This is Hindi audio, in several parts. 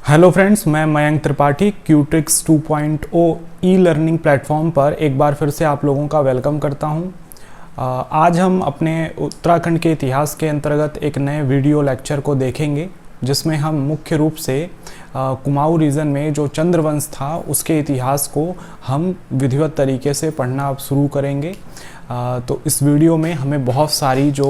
हेलो फ्रेंड्स, मैं Mayank Tripathi Qutrix 2.0 e learning platform पर एक बार फिर से आप लोगों का वेलकम करता हूं। आज हम अपने उत्तराखंड के इतिहास के अंतर्गत एक नए वीडियो लेक्चर को देखेंगे, जिसमें हम मुख्य रूप से कुमाऊँ रीजन में जो चंद्रवंश था उसके इतिहास को हम विधिवत तरीके से पढ़ना अब शुरू करेंगे। तो इस वीडियो में हमें बहुत सारी जो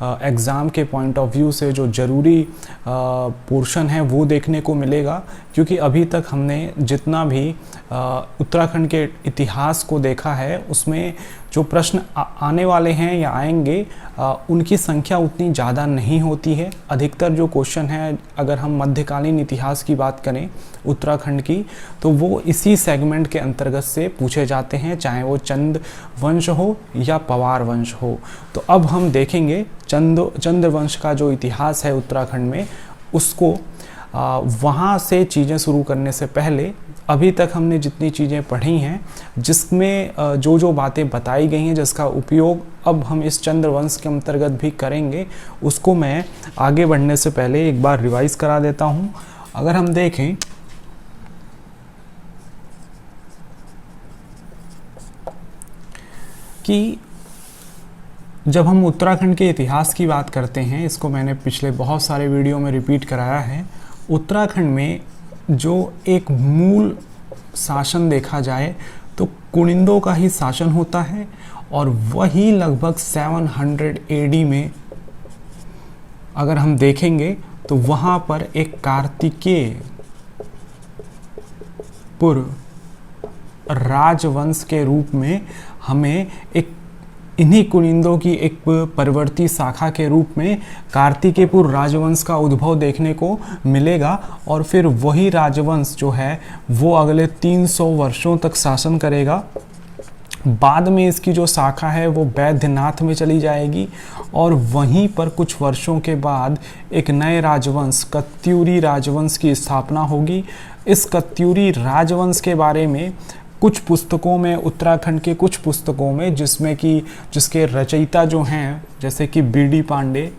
एग्ज़ाम के पॉइंट ऑफ व्यू से जो ज़रूरी पोर्शन है वो देखने को मिलेगा, क्योंकि अभी तक हमने जितना भी उत्तराखंड के इतिहास को देखा है उसमें जो प्रश्न आने वाले हैं या आएंगे उनकी संख्या उतनी ज़्यादा नहीं होती है। अधिकतर जो क्वेश्चन है, अगर हम मध्यकालीन इतिहास की बात करें उत्तराखंड की, तो वो इसी सेगमेंट के अंतर्गत से पूछे जाते हैं, चाहे वो चंद वंश हो या पवार वंश हो। तो अब हम देखेंगे चंद्रवंश का जो इतिहास है उत्तराखंड में, उसको वहाँ से चीज़ें शुरू करने से पहले अभी तक हमने जितनी चीज़ें पढ़ी हैं, जिसमें जो जो बातें बताई गई हैं, जिसका उपयोग अब हम इस चंद्रवंश के अंतर्गत भी करेंगे, उसको मैं आगे बढ़ने से पहले एक बार रिवाइज करा देता हूँ। अगर हम देखें कि जब हम उत्तराखंड के इतिहास की बात करते हैं, इसको मैंने पिछले बहुत सारे वीडियो में रिपीट कराया है। उत्तराखंड में जो एक मूल शासन देखा जाए तो कुनिंदों का ही शासन होता है, और वही लगभग 700 एडी में अगर हम देखेंगे तो वहाँ पर एक कार्तिकेय राजवंश के रूप में हमें एक इन्हीं कुनिंदों की एक परवर्ती शाखा के रूप में कार्तिकेयपुर राजवंश का उद्भव देखने को मिलेगा। और फिर वही राजवंश जो है वो अगले 300 वर्षों तक शासन करेगा। बाद में इसकी जो शाखा है वो बैद्यनाथ में चली जाएगी, और वहीं पर कुछ वर्षों के बाद एक नए राजवंश कत्यूरी राजवंश की स्थापना होगी। इस कत्यूरी राजवंश के बारे में कुछ पुस्तकों में, उत्तराखंड के कुछ पुस्तकों में, जिसमें कि जिसके रचयिता जो हैं जैसे कि बीडी पांडे,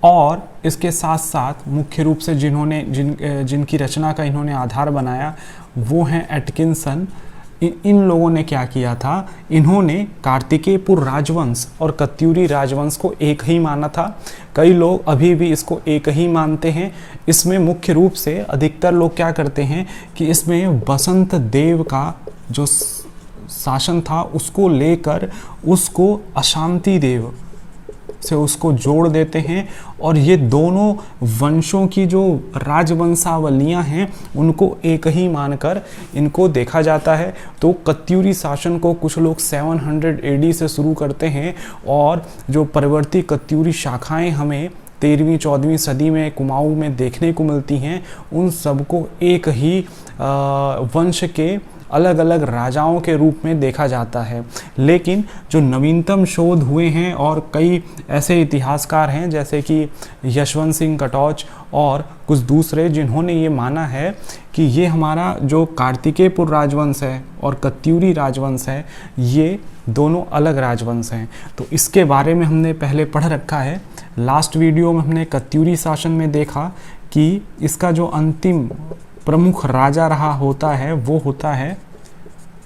और इसके साथ साथ मुख्य रूप से जिनकी रचना का इन्होंने आधार बनाया वो हैं एटकिंसन। इन लोगों ने क्या किया था, इन्होंने कार्तिकेयपुर राजवंश और कत्यूरी राजवंश को एक ही माना था। कई लोग अभी भी इसको एक ही मानते हैं। इसमें मुख्य रूप से अधिकतर लोग क्या करते हैं कि इसमें बसंत देव का जो शासन था उसको लेकर उसको अशांति देव से उसको जोड़ देते हैं, और ये दोनों वंशों की जो राजवंशावलियां हैं उनको एक ही मानकर इनको देखा जाता है। तो कत्यूरी शासन को कुछ लोग 700 एडी से शुरू करते हैं, और जो परवर्ती कत्यूरी शाखाएं हमें 13वीं 14वीं सदी में कुमाऊँ में देखने को मिलती हैं, उन सबको एक ही वंश के अलग अलग राजाओं के रूप में देखा जाता है। लेकिन जो नवीनतम शोध हुए हैं, और कई ऐसे इतिहासकार हैं जैसे कि यशवंत सिंह कटौच और कुछ दूसरे, जिन्होंने ये माना है कि ये हमारा जो कार्तिकेयपुर राजवंश है और कत्यूरी राजवंश है, ये दोनों अलग राजवंश हैं। तो इसके बारे में हमने पहले पढ़ रखा है। लास्ट वीडियो में हमने कत्यूरी शासन में देखा कि इसका जो अंतिम प्रमुख राजा रहा होता है वो होता है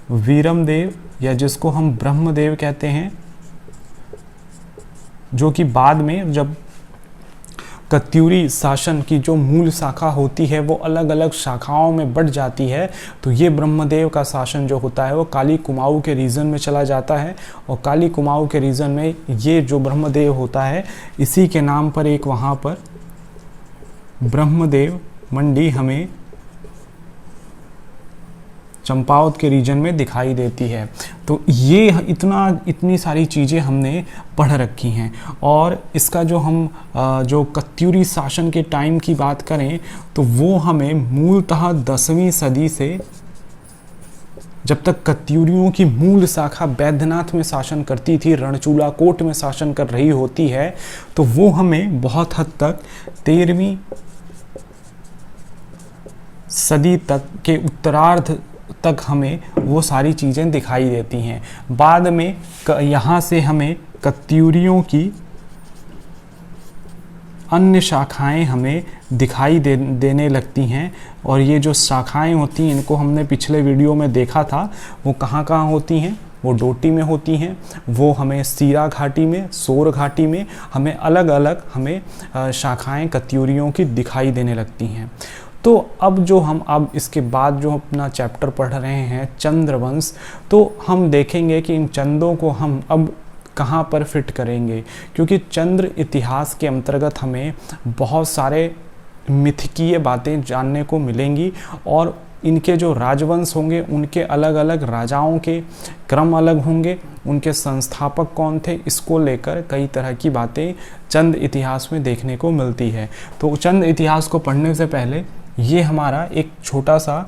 वीरमदेव, या जिसको हम ब्रह्मदेव कहते हैं, जो कि बाद में जब कत्यूरी शासन की जो मूल शाखा होती है वो अलग अलग शाखाओं में बढ़ जाती है, तो ये ब्रह्मदेव का शासन जो होता है वो काली कुमाऊँ के रीजन में चला जाता है। और काली कुमाऊँ के रीजन में ये जो ब्रह्मदेव होता है, इसी के नाम पर एक वहाँ पर ब्रह्मदेव मंडी हमें चंपावत के रीजन में दिखाई देती है। तो ये इतनी सारी चीज़ें हमने पढ़ रखी हैं। और इसका जो हम जो कत्यूरी शासन के टाइम की बात करें तो वो हमें मूलतः 10वीं सदी से, जब तक कत्यूरियों की मूल शाखा बैद्यनाथ में शासन करती थी, रणचूला कोट में शासन कर रही होती है, तो वो हमें बहुत हद तक 13वीं सदी तक के उत्तरार्ध तक हमें वो सारी चीज़ें दिखाई देती हैं। बाद में यहाँ से हमें कत्यूरियों की अन्य शाखाएं हमें दिखाई देने लगती हैं। और ये जो शाखाएं होती हैं इनको हमने पिछले वीडियो में देखा था, वो कहाँ कहाँ होती हैं, वो डोटी में होती हैं, वो हमें सीरा घाटी में, सोर घाटी में हमें अलग अलग हमें शाखाएं कत्यूरियों की दिखाई देने लगती हैं। तो अब जो हम अब इसके बाद जो अपना चैप्टर पढ़ रहे हैं चंद्रवंश, तो हम देखेंगे कि इन चंदों को हम अब कहाँ पर फिट करेंगे, क्योंकि चंद्र इतिहास के अंतर्गत हमें बहुत सारे मिथकीय बातें जानने को मिलेंगी और इनके जो राजवंश होंगे उनके अलग अलग राजाओं के क्रम अलग होंगे, उनके संस्थापक कौन थे, इसको लेकर कई तरह की बातें चंद इतिहास में देखने को मिलती है। तो चंद इतिहास को पढ़ने से पहले ये हमारा एक छोटा सा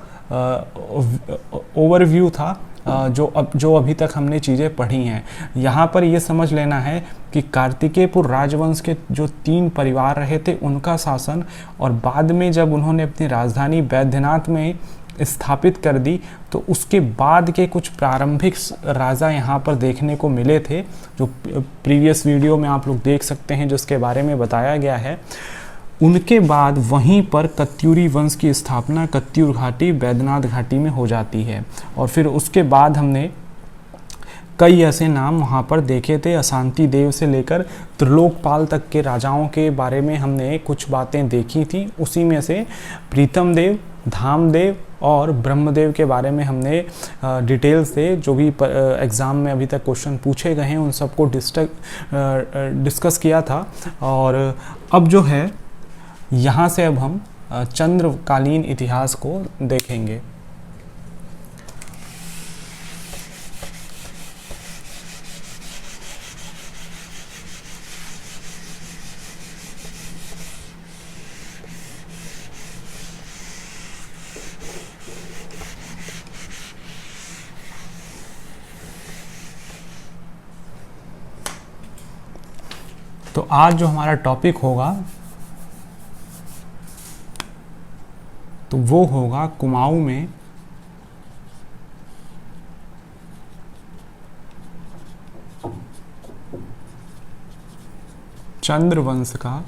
ओवरव्यू था जो अभी तक हमने चीज़ें पढ़ी हैं। यहाँ पर ये समझ लेना है कि कार्तिकेयपुर राजवंश के जो 3 परिवार रहे थे उनका शासन, और बाद में जब उन्होंने अपनी राजधानी बैद्यनाथ में स्थापित कर दी तो उसके बाद के कुछ प्रारंभिक राजा यहाँ पर देखने को मिले थे, जो प्रीवियस वीडियो में आप लोग देख सकते हैं जिसके बारे में बताया गया है। उनके बाद वहीं पर कत्यूरी वंश की स्थापना कत्यूर घाटी बैद्यनाथ घाटी में हो जाती है, और फिर उसके बाद हमने कई ऐसे नाम वहाँ पर देखे थे। अशांति देव से लेकर त्रिलोकपाल तक के राजाओं के बारे में हमने कुछ बातें देखी थी। उसी में से प्रीतम देव, धामदेव और ब्रह्मदेव के बारे में हमने डिटेल से जो भी एग्ज़ाम में अभी तक क्वेश्चन पूछे गए हैं उन सबको डिस्कस किया था। और अब जो है यहाँ से अब हम चंद्रकालीन इतिहास को देखेंगे। तो आज जो हमारा टॉपिक होगा तो वो होगा कुमाऊं में चंद्रवंश का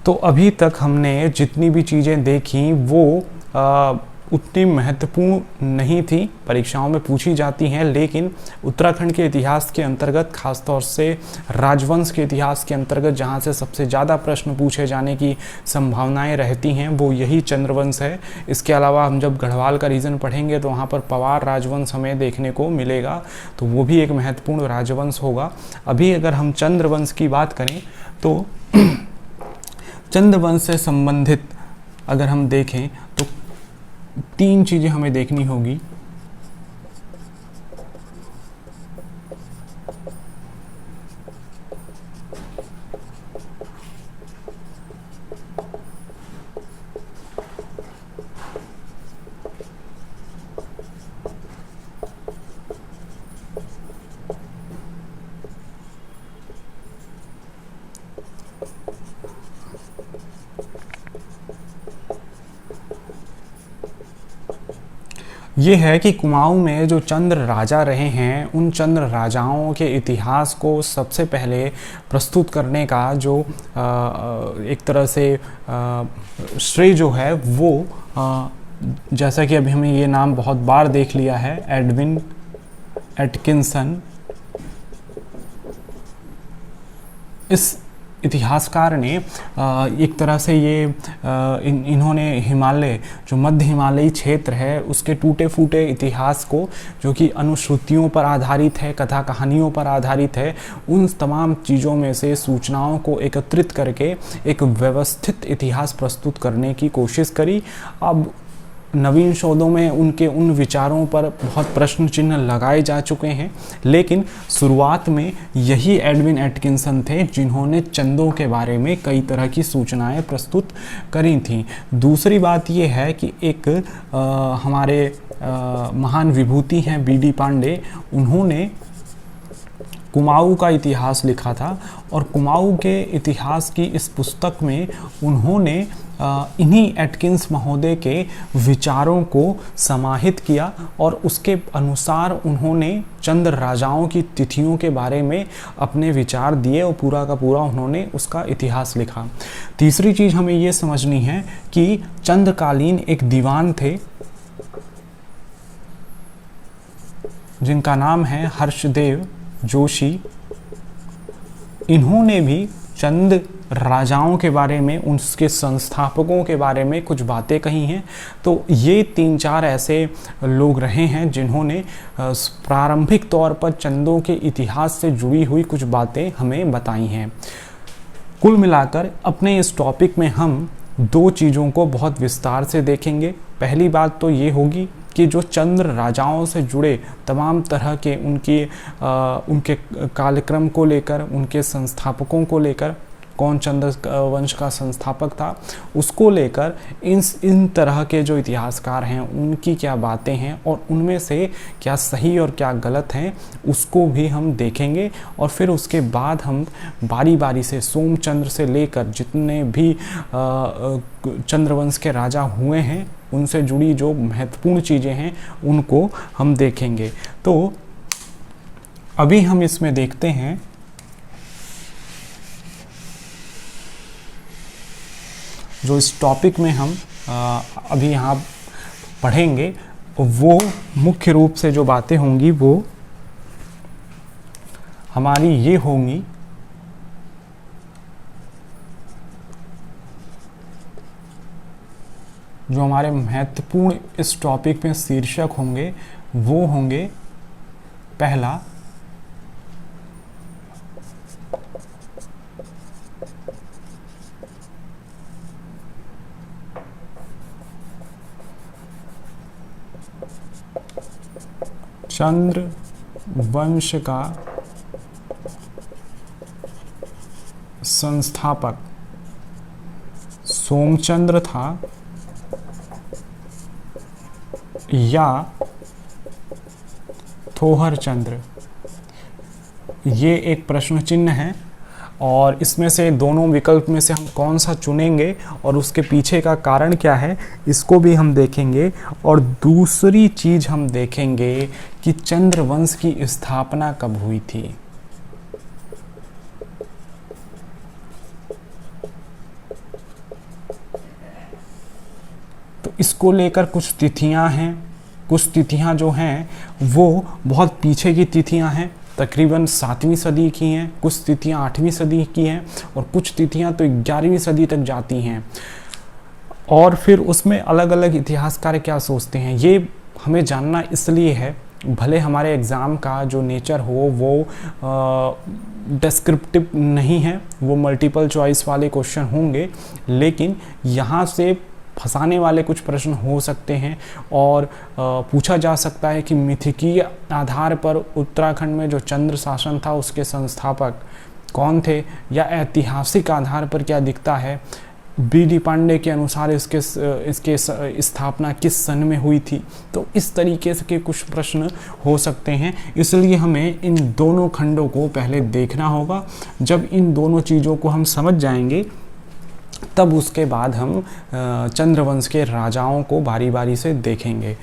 तो अभी तक हमने जितनी भी चीज़ें देखी वो उतनी महत्वपूर्ण नहीं थी, परीक्षाओं में पूछी जाती हैं, लेकिन उत्तराखंड के इतिहास के अंतर्गत खासतौर से राजवंश के इतिहास के अंतर्गत जहां से सबसे ज़्यादा प्रश्न पूछे जाने की संभावनाएं रहती हैं वो यही चंद्रवंश है। इसके अलावा हम जब गढ़वाल का रीजन पढ़ेंगे तो वहाँ पर पवार राजवंश हमें देखने को मिलेगा, तो वो भी एक महत्वपूर्ण राजवंश होगा। अभी अगर हम चंद्रवंश की बात करें तो चंद्रवंश से संबंधित अगर हम देखें तो 3 चीज़ें हमें देखनी होगी। ये है कि कुमाऊं में जो चंद्र राजा रहे हैं उन चंद्र राजाओं के इतिहास को सबसे पहले प्रस्तुत करने का जो एक तरह से श्रेय जो है वो जैसा कि अभी हमें ये नाम बहुत बार देख लिया है, एडविन एटकिंसन, इस इतिहासकार ने एक तरह से ये इन्होंने हिमालय जो मध्य हिमालयी क्षेत्र है उसके टूटे फूटे इतिहास को, जो कि अनुश्रुतियों पर आधारित है, कथा कहानियों पर आधारित है, उन तमाम चीज़ों में से सूचनाओं को एकत्रित करके एक व्यवस्थित इतिहास प्रस्तुत करने की कोशिश करी। अब नवीन शोधों में उनके उन विचारों पर बहुत प्रश्न चिन्ह लगाए जा चुके हैं, लेकिन शुरुआत में यही एडविन एटकिंसन थे जिन्होंने चंदों के बारे में कई तरह की सूचनाएं प्रस्तुत करी थीं। दूसरी बात यह है कि एक हमारे महान विभूति हैं बीडी पांडे, उन्होंने कुमाऊँ का इतिहास लिखा था। और कुमाऊँ के इतिहास की इस पुस्तक में उन्होंने इन्हीं एटकिंस महोदय के विचारों को समाहित किया और उसके अनुसार उन्होंने चंद राजाओं की तिथियों के बारे में अपने विचार दिए और पूरा का पूरा उन्होंने उसका इतिहास लिखा। तीसरी चीज़ हमें ये समझनी है कि चंद्रकालीन एक दीवान थे जिनका नाम है हर्षदेव जोशी। इन्होंने भी चंद राजाओं के बारे में, उसके संस्थापकों के बारे में कुछ बातें कही हैं। तो ये 3-4 ऐसे लोग रहे हैं जिन्होंने प्रारंभिक तौर पर चंदों के इतिहास से जुड़ी हुई कुछ बातें हमें बताई हैं। कुल मिलाकर अपने इस टॉपिक में हम 2 चीज़ों को बहुत विस्तार से देखेंगे। पहली बात तो ये होगी कि जो चंद्र राजाओं से जुड़े तमाम तरह के उनके कार्यक्रम को लेकर, उनके संस्थापकों को लेकर, कौन चंद्र वंश का संस्थापक था उसको लेकर इन तरह के जो इतिहासकार हैं उनकी क्या बातें हैं और उनमें से क्या सही और क्या गलत हैं उसको भी हम देखेंगे। और फिर उसके बाद हम बारी बारी से सोमचंद्र से लेकर जितने भी चंद्रवंश के राजा हुए हैं उनसे जुड़ी जो महत्वपूर्ण चीज़ें हैं उनको हम देखेंगे। तो अभी हम इसमें देखते हैं जो इस टॉपिक में हम अभी यहाँ पढ़ेंगे वो मुख्य रूप से जो बातें होंगी वो हमारी ये होंगी जो हमारे महत्वपूर्ण इस टॉपिक में शीर्षक होंगे वो होंगे, पहला चंद्र वंश का संस्थापक सोमचंद्र था या थोहरचंद्र। ये एक प्रश्न चिन्ह है और इसमें से दोनों विकल्प में से हम कौन सा चुनेंगे और उसके पीछे का कारण क्या है इसको भी हम देखेंगे। और दूसरी चीज हम देखेंगे कि चंद्रवंश की स्थापना कब हुई थी। तो इसको लेकर कुछ तिथियां हैं, कुछ तिथियां जो हैं वो बहुत पीछे की तिथियां हैं, तकरीबन 7वीं सदी की हैं, कुछ तिथियां 8वीं सदी की हैं और कुछ तिथियां तो 11वीं सदी तक जाती हैं। और फिर उसमें अलग अलग इतिहासकार क्या सोचते हैं ये हमें जानना इसलिए है, भले हमारे एग्ज़ाम का जो नेचर हो वो डिस्क्रिप्टिव नहीं है, वो मल्टीपल चॉइस वाले क्वेश्चन होंगे, लेकिन यहाँ से फंसाने वाले कुछ प्रश्न हो सकते हैं और पूछा जा सकता है कि मिथिकीय आधार पर उत्तराखंड में जो चंद्र शासन था उसके संस्थापक कौन थे, या ऐतिहासिक आधार पर क्या दिखता है बी.डी. पांडे के अनुसार इसके स्थापना किस सन में हुई थी। तो इस तरीके के कुछ प्रश्न हो सकते हैं, इसलिए हमें इन दोनों खंडों को पहले देखना होगा। जब इन दोनों चीज़ों को हम समझ जाएंगे तब उसके बाद हम चंद्रवंश के राजाओं को बारी बारी से देखेंगे।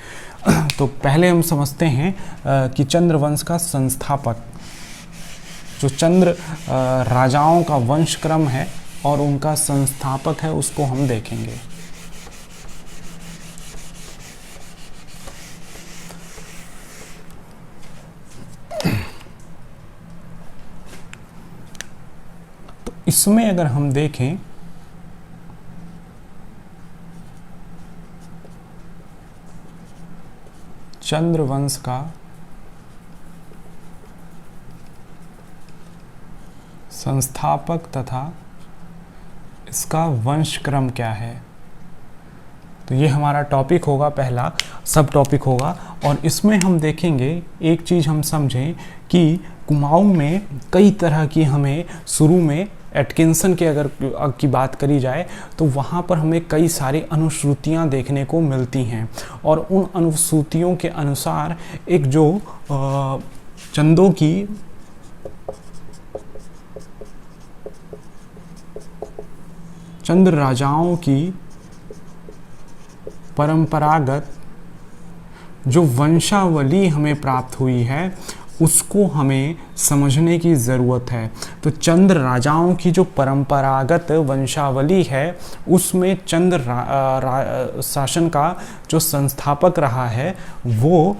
तो पहले हम समझते हैं कि चंद्रवंश का संस्थापक, जो चंद्र राजाओं का वंश क्रम है और उनका संस्थापक है, उसको हम देखेंगे। तो इसमें अगर हम देखें चंद्रवंश का संस्थापक तथा इसका वंश क्रम क्या है, तो ये हमारा टॉपिक होगा, पहला सब टॉपिक होगा। और इसमें हम देखेंगे एक चीज़ हम समझें कि कुमाऊं में कई तरह की, हमें शुरू में एटकिंसन के अगर की बात करी जाए तो वहाँ पर हमें कई सारी अनुश्रुतियाँ देखने को मिलती हैं और उन अनुश्रुतियों के अनुसार एक जो चंदों की चंद्र राजाओं की परंपरागत जो वंशावली हमें प्राप्त हुई है उसको हमें समझने की ज़रूरत है। तो चंद्र राजाओं की जो परंपरागत वंशावली है उसमें चंद्र शासन का जो संस्थापक रहा है वो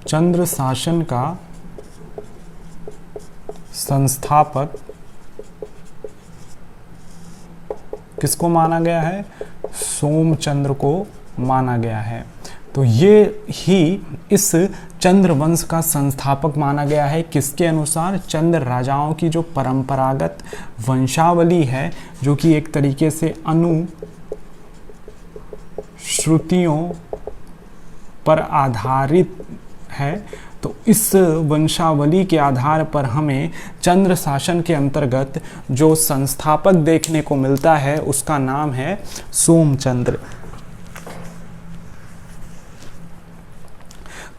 चंद्र शासन का संस्थापक किसको माना गया है? सोमचंद्र को माना गया है। तो ये ही इस चंद्र वंश का संस्थापक माना गया है। किसके अनुसार? चंद्र राजाओं की जो परंपरागत वंशावली है जो कि एक तरीके से अनुश्रुतियों पर आधारित है। तो इस वंशावली के आधार पर हमें चंद्र शासन के अंतर्गत जो संस्थापक देखने को मिलता है उसका नाम है सोमचंद्र।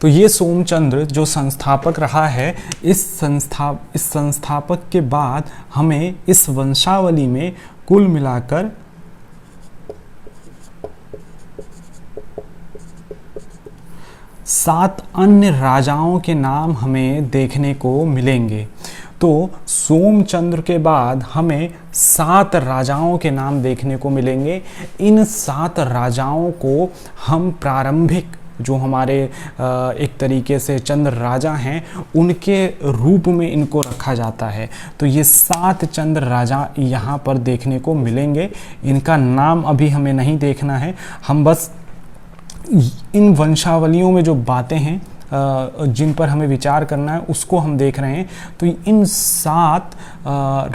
तो ये सोमचंद्र जो संस्थापक रहा है, इस संस्थापक के बाद हमें इस वंशावली में कुल मिलाकर 7 अन्य राजाओं के नाम हमें देखने को मिलेंगे। तो सोमचंद्र के बाद हमें 7 राजाओं के नाम देखने को मिलेंगे। इन 7 राजाओं को हम प्रारंभिक जो हमारे एक तरीके से चंद्र राजा हैं उनके रूप में इनको रखा जाता है। तो ये 7 चंद्र राजा यहाँ पर देखने को मिलेंगे। इनका नाम अभी हमें नहीं देखना है, हम बस इन वंशावलियों में जो बातें हैं जिन पर हमें विचार करना है उसको हम देख रहे हैं। तो इन 7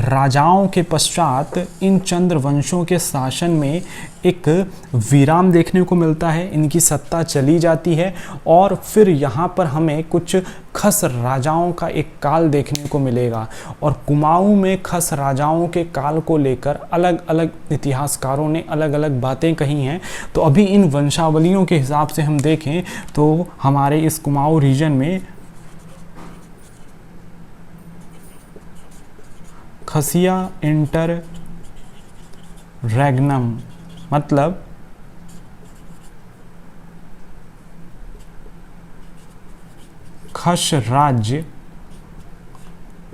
राजाओं के पश्चात इन चंद्र वंशों के शासन में एक विराम देखने को मिलता है, इनकी सत्ता चली जाती है और फिर यहाँ पर हमें कुछ खस राजाओं का एक काल देखने को मिलेगा। और कुमाऊं में खस राजाओं के काल को लेकर अलग अलग इतिहासकारों ने अलग अलग बातें कही हैं। तो अभी इन वंशावलियों के हिसाब से हम देखें तो हमारे इस कुमाऊं रीजन में खसिया इंटर रेगनम मतलब खश राज्य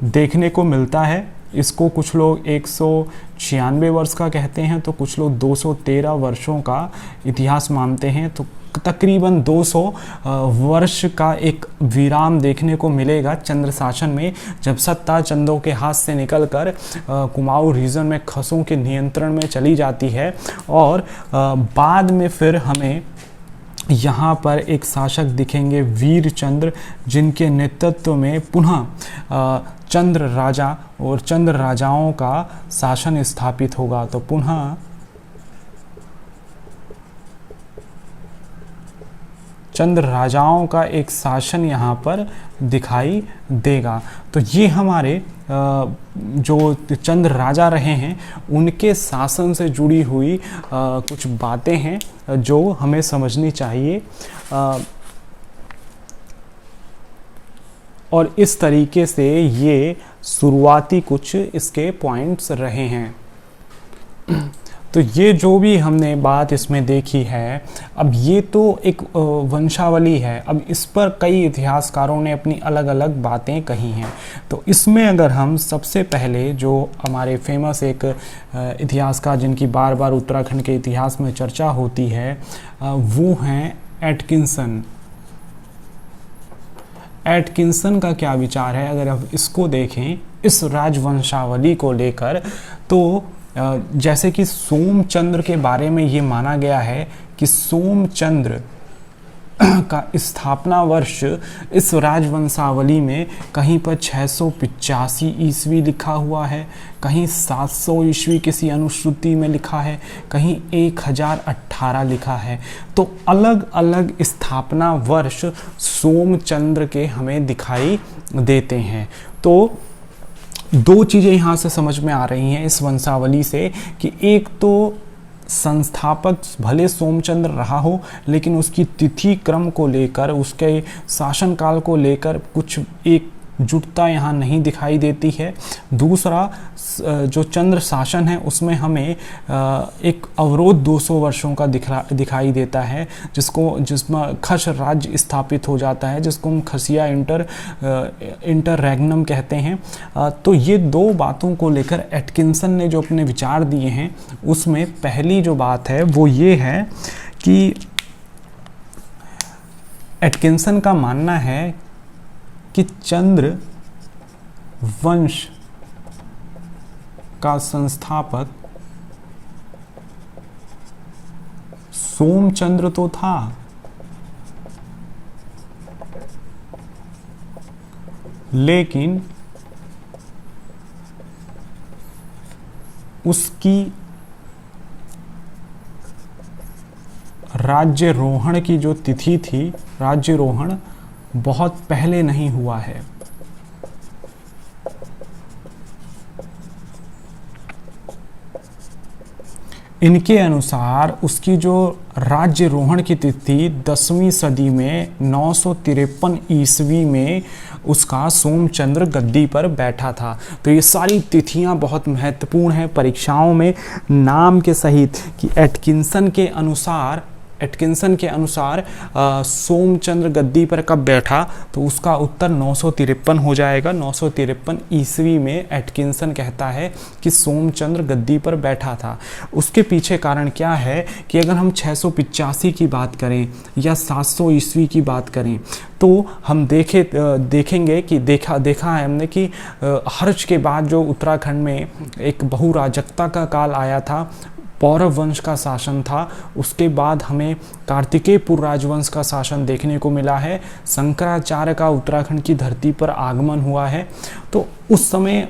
देखने को मिलता है। इसको कुछ लोग 196 वर्ष का कहते हैं तो कुछ लोग 213 वर्षों का इतिहास मानते हैं। तो तकरीबन 200 वर्ष का एक विराम देखने को मिलेगा चंद्र शासन में, जब सत्ता चंदों के हाथ से निकलकर कुमाऊं रीजन में खसों के नियंत्रण में चली जाती है। और बाद में फिर हमें यहाँ पर एक शासक दिखेंगे वीरचंद्र, जिनके नेतृत्व में पुनः चंद्र राजा और चंद्र राजाओं का शासन स्थापित होगा। तो पुनः चंद्र राजाओं का एक शासन यहाँ पर दिखाई देगा। तो ये हमारे जो चंद्र राजा रहे हैं उनके शासन से जुड़ी हुई कुछ बातें हैं जो हमें समझनी चाहिए। और इस तरीके से ये शुरुआती कुछ इसके पॉइंट्स रहे हैं। तो ये जो भी हमने बात इसमें देखी है, अब ये तो एक वंशावली है, अब इस पर कई इतिहासकारों ने अपनी अलग अलग बातें कही हैं। तो इसमें अगर हम सबसे पहले जो हमारे फेमस एक इतिहासकार जिनकी बार बार उत्तराखंड के इतिहास में चर्चा होती है वो हैं एटकिंसन। एटकिंसन का क्या विचार है अगर आप इसको देखें इस राजवंशावली को लेकर, तो जैसे कि सोमचंद्र के बारे में ये माना गया है कि सोमचंद्र का स्थापना वर्ष इस राजवंशावली में कहीं पर 685 ईस्वी लिखा हुआ है, कहीं 700 ईस्वी किसी अनुश्रुति में लिखा है, कहीं 1018 लिखा है। तो अलग अलग स्थापना वर्ष सोमचंद्र के हमें दिखाई देते हैं। तो 2 चीज़ें यहाँ से समझ में आ रही हैं इस वंशावली से कि एक तो संस्थापक भले सोमचंद्र रहा हो, लेकिन उसकी तिथि क्रम को लेकर, उसके शासनकाल को लेकर कुछ एक जुटता यहाँ नहीं दिखाई देती है। दूसरा, जो चंद्र शासन है उसमें हमें एक अवरोध 200 वर्षों का दिखाई देता है, जिसमें खश राज्य स्थापित हो जाता है, जिसको हम खसिया इंटररेग्नम कहते हैं। तो ये दो बातों को लेकर एटकिंसन ने जो अपने विचार दिए हैं, उसमें पहली जो बात है वो ये है कि एटकिंसन का मानना है कि चंद्र वंश का संस्थापक सोमचंद्र तो था, लेकिन उसकी राज्यरोहण की जो तिथि थी, राज्यरोहण बहुत पहले नहीं हुआ है। इनके अनुसार उसकी जो राज्यरोहण की तिथि 10वीं सदी में 953 ईस्वी में उसका सोमचंद्र गद्दी पर बैठा था। तो ये सारी तिथियां बहुत महत्वपूर्ण हैं परीक्षाओं में नाम के सहित, कि एटकिंसन के अनुसार सोमचंद्र गद्दी पर कब बैठा, तो उसका उत्तर 953 हो जाएगा। 953 ईस्वी में एटकिंसन कहता है कि सोमचंद्र गद्दी पर बैठा था। उसके पीछे कारण क्या है कि अगर हम 685 की बात करें या 700 ईस्वी की बात करें, तो हम देखेंगे कि देखा है हमने कि हर्ष के बाद जो उत्तराखंड में एक बहुराजकता का काल आया था, पौरव वंश का शासन था, उसके बाद हमें कार्तिकेयपुर राजवंश का शासन देखने को मिला है, शंकराचार्य का उत्तराखंड की धरती पर आगमन हुआ है। तो उस समय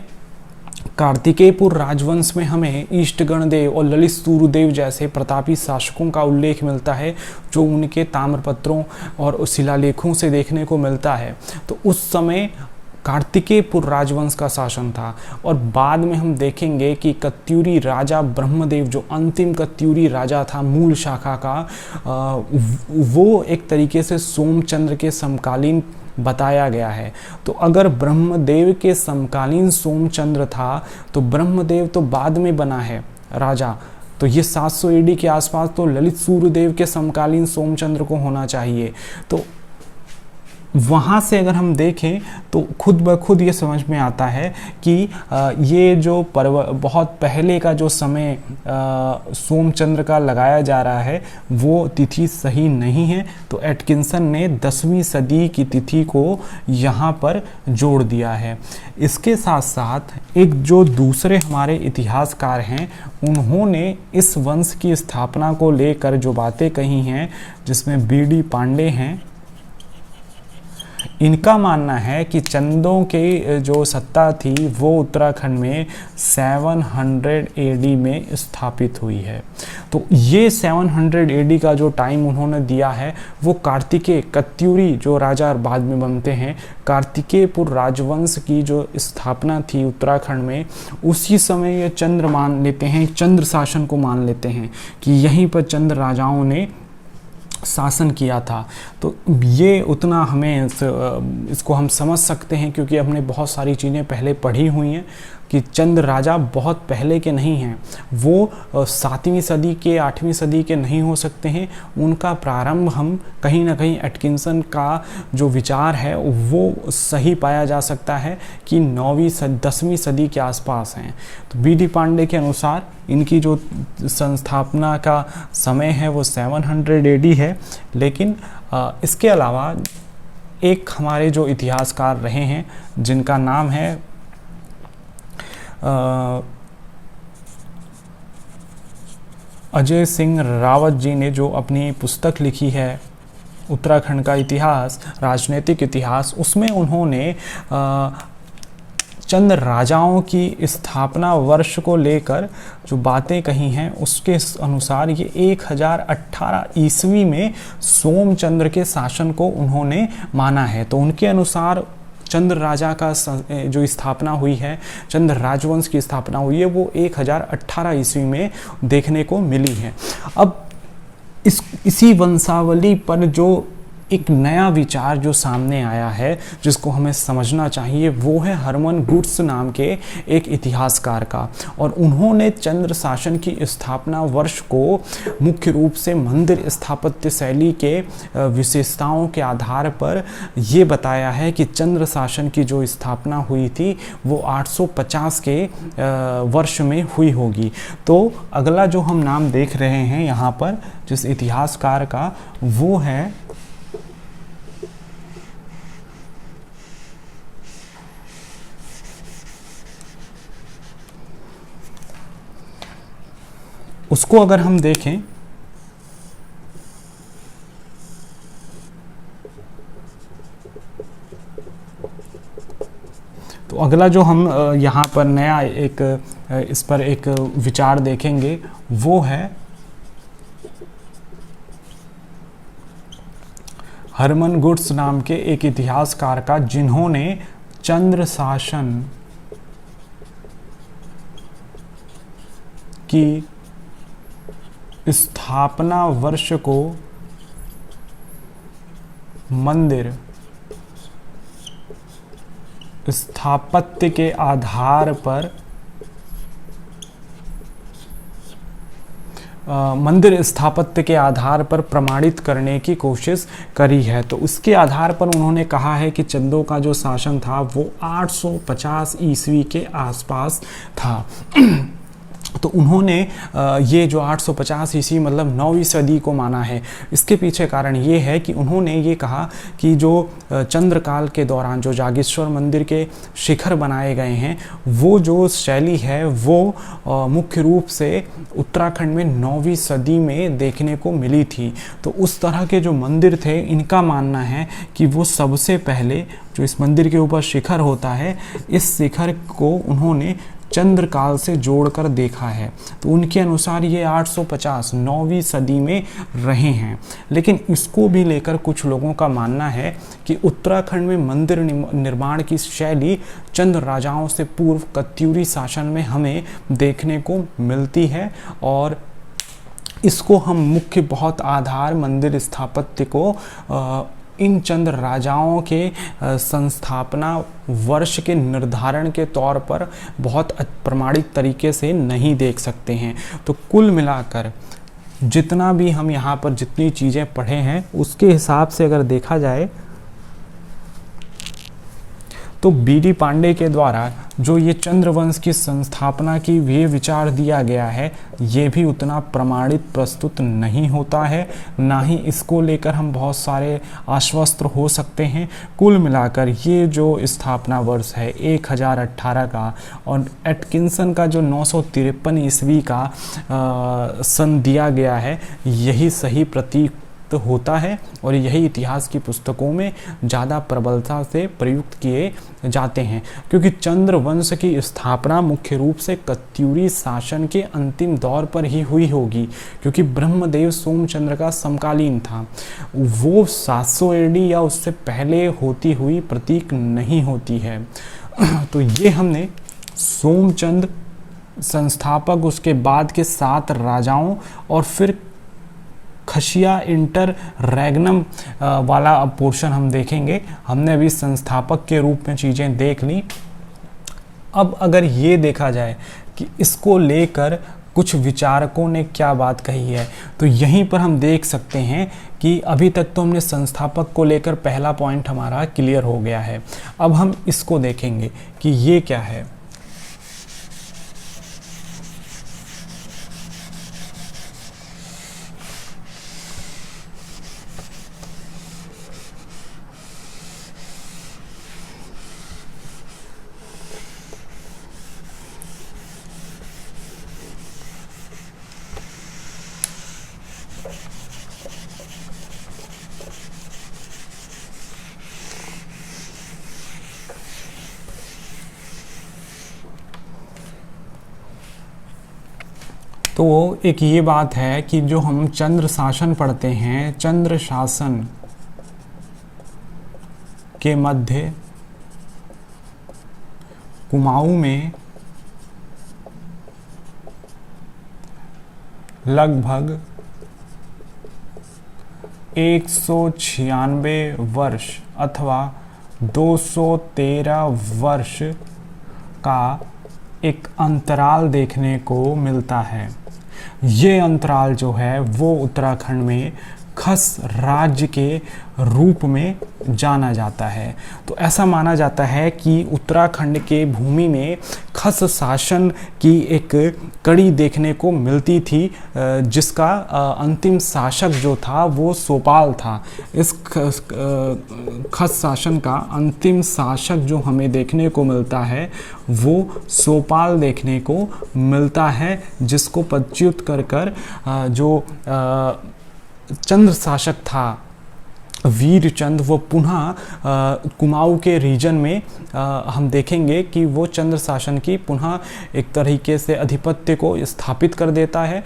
कार्तिकेयपुर राजवंश में हमें ईष्टगण देव और ललित सूर्यदेव जैसे प्रतापी शासकों का उल्लेख मिलता है, जो उनके ताम्रपत्रों और शिलालेखों से देखने को मिलता है। तो उस समय कार्तिकेयपुर राजवंश का शासन था। और बाद में हम देखेंगे कि कत्यूरी राजा ब्रह्मदेव, जो अंतिम कत्यूरी राजा था मूल शाखा का, वो एक तरीके से सोमचंद्र के समकालीन बताया गया है। तो अगर ब्रह्मदेव के समकालीन सोमचंद्र था, तो ब्रह्मदेव तो बाद में बना है राजा, तो ये 700 ईडी के आसपास तो ललित सूर्यदेव के समकालीन सोमचंद्र को होना चाहिए। तो वहाँ से अगर हम देखें तो खुद ब खुद ये समझ में आता है कि ये जो बहुत पहले का जो समय सोमचंद्र का लगाया जा रहा है, वो तिथि सही नहीं है। तो एटकिंसन ने 10वीं सदी की तिथि को यहाँ पर जोड़ दिया है। इसके साथ साथ एक जो दूसरे हमारे इतिहासकार हैं, उन्होंने इस वंश की स्थापना को लेकर जो बातें कही हैं, जिसमें बीडी पांडे हैं, इनका मानना है कि चंदों के जो सत्ता थी वो उत्तराखंड में 700 एडी में स्थापित हुई है। तो ये 700 एडी का जो टाइम उन्होंने दिया है, वो कार्तिकेय कत्यूरी जो राजा बाद में बनते हैं, कार्तिकेयपुर राजवंश की जो स्थापना थी उत्तराखंड में, उसी समय ये चंद्र मान लेते हैं, चंद्र शासन को मान लेते हैं कि यहीं पर चंद्र राजाओं ने शासन किया था। तो ये उतना हमें इसको हम समझ सकते हैं, क्योंकि हमने बहुत सारी चीज़ें पहले पढ़ी हुई हैं कि चंद्र राजा बहुत पहले के नहीं हैं, वो 7वीं सदी के 8वीं सदी के नहीं हो सकते हैं। उनका प्रारंभ हम कहीं ना कहीं एटकिंसन का जो विचार है वो सही पाया जा सकता है कि 10वीं सदी के आसपास हैं। तो बीडी पांडे के अनुसार इनकी जो संस्थापना का समय है वो 700 एडी है। लेकिन इसके अलावा एक हमारे जो इतिहासकार रहे हैं, जिनका नाम है अजय सिंह रावत जी ने, जो अपनी पुस्तक लिखी है उत्तराखंड का इतिहास, राजनीतिक इतिहास, उसमें उन्होंने चंद राजाओं की स्थापना वर्ष को लेकर जो बातें कही हैं, उसके अनुसार ये 1018 ईस्वी में सोमचंद्र के शासन को उन्होंने माना है। तो उनके अनुसार चंद्र राजा का जो स्थापना हुई है, चंद्र राजवंश की स्थापना हुई है, वो 1018 ईस्वी में देखने को मिली है। अब इसी वंशावली पर जो एक नया विचार जो सामने आया है जिसको हमें समझना चाहिए, वो है हरमन गुट्स नाम के एक इतिहासकार का। और उन्होंने चंद्र शासन की स्थापना वर्ष को मुख्य रूप से मंदिर स्थापत्य शैली के विशेषताओं के आधार पर ये बताया है कि चंद्र शासन की जो स्थापना हुई थी वो 850 के वर्ष में हुई होगी। तो अगला जो हम नाम देख रहे हैं यहाँ पर जिस इतिहासकार का, वो है उसको अगर हम देखें तो अगला जो हम यहाँ पर नया एक इस पर एक विचार देखेंगे वो है हरमन गुट्स नाम के एक इतिहासकार का, जिन्होंने चंद्र शासन की स्थापना वर्ष को मंदिर स्थापत्य के आधार पर प्रमाणित करने की कोशिश करी है। तो उसके आधार पर उन्होंने कहा है कि चंदों का जो शासन था वो 850 ईस्वी के आसपास था। तो उन्होंने ये जो 850 ईस्वी मतलब 9वीं सदी को माना है। इसके पीछे कारण ये है कि उन्होंने ये कहा कि जो चंद्रकाल के दौरान जो जागेश्वर मंदिर के शिखर बनाए गए हैं, वो जो शैली है वो मुख्य रूप से उत्तराखंड में 9वीं सदी में देखने को मिली थी। तो उस तरह के जो मंदिर थे, इनका मानना है कि वो सबसे पहले जो इस मंदिर के ऊपर शिखर होता है, इस शिखर को उन्होंने चंद्रकाल से जोड़कर देखा है। तो उनके अनुसार ये 850 9वीं सदी में रहे हैं। लेकिन इसको भी लेकर कुछ लोगों का मानना है कि उत्तराखंड में मंदिर निर्माण की शैली चंद्र राजाओं से पूर्व कत्यूरी शासन में हमें देखने को मिलती है, और इसको हम मुख्य बहुत आधार मंदिर स्थापत्य को इन चंद्र राजाओं के संस्थापना वर्ष के निर्धारण के तौर पर बहुत प्रमाणित तरीके से नहीं देख सकते हैं। तो कुल मिलाकर जितना भी हम यहाँ पर जितनी चीज़ें पढ़े हैं, उसके हिसाब से अगर देखा जाए तो बी.डी. पांडे के द्वारा जो ये चंद्रवंश की संस्थापना की ये विचार दिया गया है, ये भी उतना प्रमाणित प्रस्तुत नहीं होता है, ना ही इसको लेकर हम बहुत सारे आश्वस्त हो सकते हैं। कुल मिलाकर ये जो स्थापना वर्ष है 1018 का, और एटकिंसन का जो 953 ईस्वी का सन दिया गया है, यही सही प्रतीक होता है, और यही इतिहास की पुस्तकों में ज़्यादा प्रबलता से प्रयुक्त किए जाते हैं। क्योंकि चंद्र वंश की स्थापना मुख्य रूप से कत्यूरी शासन के अंतिम दौर पर ही हुई होगी, क्योंकि ब्रह्मदेव सोमचंद्र का समकालीन था। वो 700 एडी या उससे पहले होती हुई प्रतीक नहीं होती है। तो ये हमने सोमचंद्र संस्थापक, उसके बाद के 7 राजाओं, और फिर खशिया इंटर रेगनम वाला पोर्शन हम देखेंगे। हमने अभी संस्थापक के रूप में चीज़ें देख ली। अब अगर ये देखा जाए कि इसको लेकर कुछ विचारकों ने क्या बात कही है, तो यहीं पर हम देख सकते हैं कि अभी तक तो हमने संस्थापक को लेकर पहला पॉइंट हमारा क्लियर हो गया है। अब हम इसको देखेंगे कि ये क्या है। तो एक ये बात है कि जो हम चंद्र शासन पढ़ते हैं, चंद्र शासन के मध्य कुमाऊं में लगभग 196 वर्ष अथवा 213 वर्ष का एक अंतराल देखने को मिलता है। ये अंतराल जो है वो उत्तराखंड में खस राज्य के रूप में जाना जाता है। तो ऐसा माना जाता है कि उत्तराखंड के भूमि में खस शासन की एक कड़ी देखने को मिलती थी, जिसका अंतिम शासक जो था वो सोपाल था। इस खस शासन का अंतिम शासक जो हमें देखने को मिलता है वो सोपाल देखने को मिलता है, जिसको पदच्युत कर जो चंद्र शासक था वीरचंद, वो पुनः कुमाऊं के रीजन में हम देखेंगे कि वो चंद्र शासन की पुनः एक तरीके से आधिपत्य को स्थापित कर देता है।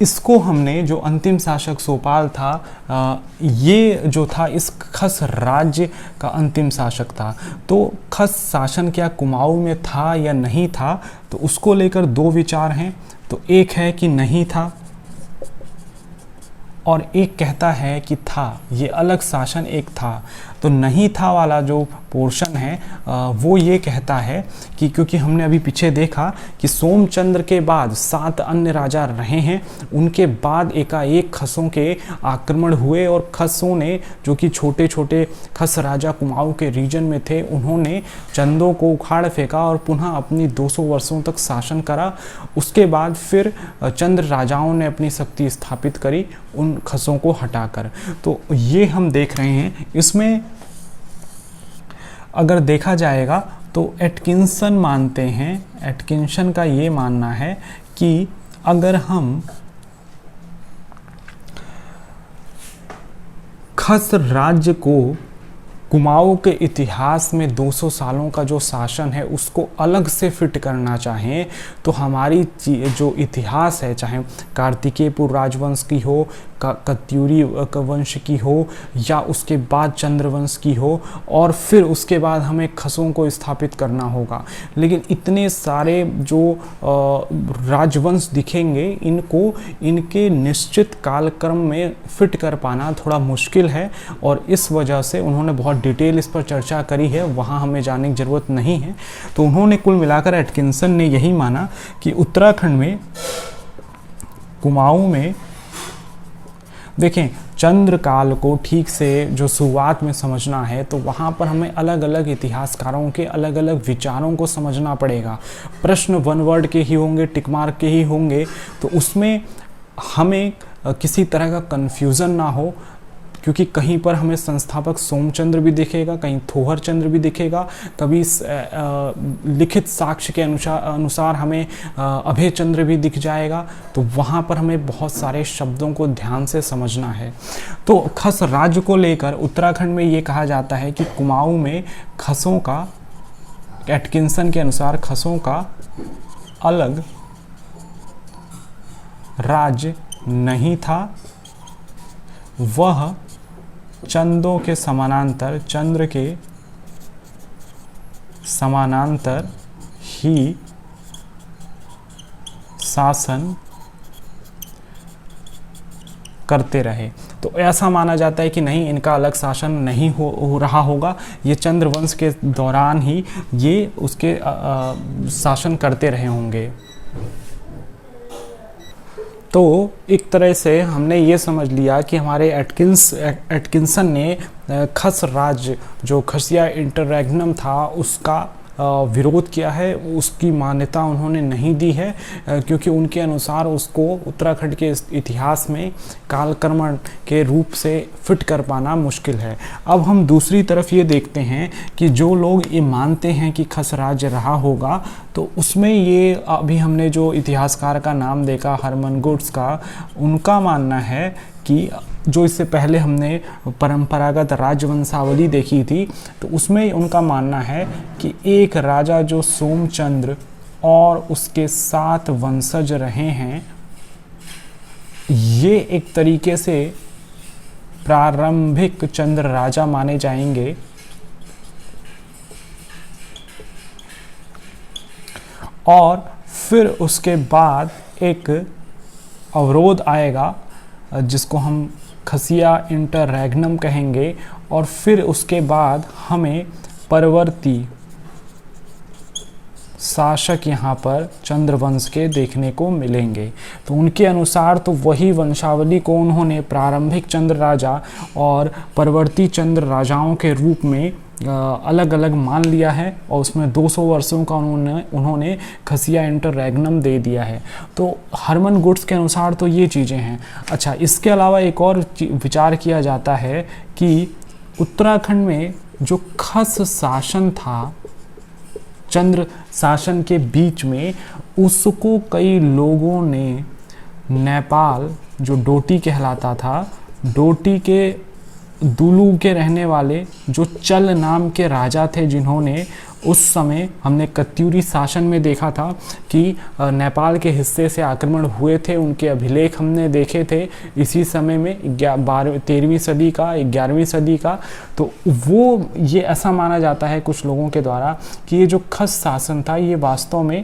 इसको हमने जो अंतिम शासक सोपाल था, ये जो था इस खस राज्य का अंतिम शासक था। तो खस शासन क्या कुमाऊं में था या नहीं था, तो उसको लेकर दो विचार हैं। तो एक है कि नहीं था और एक कहता है कि था, ये अलग शासन एक था। तो नहीं था वाला जो पोर्शन है वो ये कहता है कि क्योंकि हमने अभी पीछे देखा कि सोमचंद्र के बाद 7 अन्य राजा रहे हैं, उनके बाद एकाएक खसों के आक्रमण हुए और खसों ने, जो कि छोटे छोटे खस राजा कुमाऊं के रीजन में थे, उन्होंने चंदों को उखाड़ फेंका और पुनः अपनी 200 वर्षों तक शासन करा। उसके बाद फिर चंद्र राजाओं ने अपनी शक्ति स्थापित करी उन खसों को हटाकर। तो ये हम देख रहे हैं। इसमें अगर देखा जाएगा तो एटकिंसन मानते हैं, एटकिंसन का ये मानना है कि अगर हम खस राज्य को कुमाऊं के इतिहास में 200 सालों का जो शासन है उसको अलग से फिट करना चाहें, तो हमारी जो इतिहास है, चाहे कार्तिकेयपुर राजवंश की हो, कत्यूरी वंश की हो, या उसके बाद चंद्रवंश की हो, और फिर उसके बाद हमें खसों को स्थापित करना होगा। लेकिन इतने सारे जो राजवंश दिखेंगे, इनको इनके निश्चित कालक्रम में फिट कर पाना थोड़ा मुश्किल है, और इस वजह से उन्होंने बहुत डिटेल इस पर चर्चा करी है, वहाँ हमें जाने की ज़रूरत नहीं है। तो उन्होंने कुल मिलाकर एटकिंसन ने यही माना कि उत्तराखंड में कुमाऊं में, देखें, चंद्रकाल को ठीक से जो शुरुआत में समझना है तो वहाँ पर हमें अलग अलग इतिहासकारों के अलग अलग विचारों को समझना पड़ेगा। प्रश्न वन वर्ड के ही होंगे, टिक मार्क के ही होंगे, तो उसमें हमें किसी तरह का कन्फ्यूज़न ना हो, क्योंकि कहीं पर हमें संस्थापक सोमचंद्र भी दिखेगा, कहीं थोहर चंद्र भी दिखेगा, कभी लिखित साक्ष्य के अनुसार हमें अभय चंद्र भी दिख जाएगा। तो वहाँ पर हमें बहुत सारे शब्दों को ध्यान से समझना है। तो खस राज्य को लेकर उत्तराखंड में ये कहा जाता है कि कुमाऊं में खसों का, एटकिंसन के अनुसार खसों का अलग राज्य नहीं था, वह चंदों के समानांतर, चंद्र के समानांतर ही शासन करते रहे। तो ऐसा माना जाता है कि नहीं, इनका अलग शासन नहीं हो रहा होगा, ये चंद्रवंश के दौरान ही ये उसके शासन करते रहे होंगे। तो एक तरह से हमने ये समझ लिया कि हमारे एटकिंसन ने खस राज्य, जो खसिया इंटररेग्नम था, उसका विरोध किया है, उसकी मान्यता उन्होंने नहीं दी है, क्योंकि उनके अनुसार उसको उत्तराखंड के इतिहास में कालक्रम के रूप से फिट कर पाना मुश्किल है। अब हम दूसरी तरफ ये देखते हैं कि जो लोग ये मानते हैं कि खस राज्य रहा होगा, तो उसमें ये अभी हमने जो इतिहासकार का नाम देखा हरमनगुट्स का, उनका मानना है कि जो इससे पहले हमने परंपरागत राजवंशावली देखी थी, तो उसमें उनका मानना है कि एक राजा जो सोमचंद्र और उसके 7 वंशज रहे हैं, ये एक तरीके से प्रारंभिक चंद्र राजा माने जाएंगे। और फिर उसके बाद एक अवरोध आएगा जिसको हम खसिया इंटररेग्नम कहेंगे, और फिर उसके बाद हमें परवर्ती शासक यहाँ पर चंद्रवंश के देखने को मिलेंगे। तो उनके अनुसार तो वही वंशावली को उन्होंने प्रारंभिक चंद्र राजा और परवर्ती चंद्र राजाओं के रूप में अलग अलग मान लिया है, और उसमें 200 वर्षों का उन्होंने खसिया इंटररेग्नम दे दिया है। तो हरमन गुड्स के अनुसार तो ये चीज़ें हैं। अच्छा, इसके अलावा एक और विचार किया जाता है कि उत्तराखंड में जो खस शासन था चंद्र शासन के बीच में, उसको कई लोगों ने नेपाल, जो डोटी कहलाता था, डोटी के दुलू के रहने वाले जो चल नाम के राजा थे, जिन्होंने उस समय हमने कत्यूरी शासन में देखा था कि नेपाल के हिस्से से आक्रमण हुए थे, उनके अभिलेख हमने देखे थे इसी समय में 13वीं सदी का, 11वीं सदी का। तो वो ये ऐसा माना जाता है कुछ लोगों के द्वारा कि ये जो खस शासन था ये वास्तव में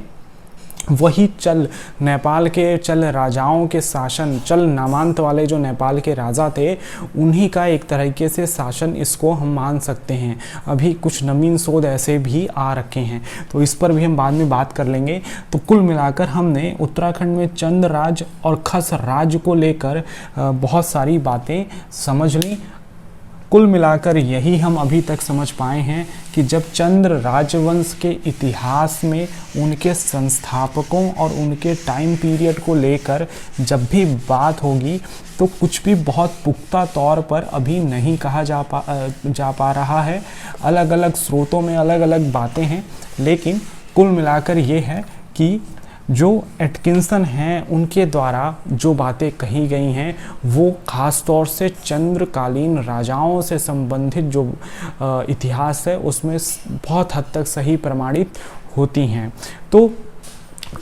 वही चल, नेपाल के चल राजाओं के शासन, चल नामांत वाले जो नेपाल के राजा थे उन्हीं का एक तरीके से शासन इसको हम मान सकते हैं। अभी कुछ नवीन शोध ऐसे भी आ रखे हैं, तो इस पर भी हम बाद में बात कर लेंगे। तो कुल मिलाकर हमने उत्तराखंड में चंद्र राज और खस राज को लेकर बहुत सारी बातें समझ ली। कुल मिलाकर यही हम अभी तक समझ पाए हैं कि जब चंद्र राजवंश के इतिहास में उनके संस्थापकों और उनके टाइम पीरियड को लेकर जब भी बात होगी तो कुछ भी बहुत पुख्ता तौर पर अभी नहीं कहा जा पा रहा है। अलग अलग स्रोतों में अलग अलग बातें हैं, लेकिन कुल मिलाकर ये है कि जो एटकिंसन हैं उनके द्वारा जो बातें कही गई हैं वो ख़ास तौर से चंद्रकालीन राजाओं से संबंधित जो इतिहास है उसमें बहुत हद तक सही प्रमाणित होती हैं। तो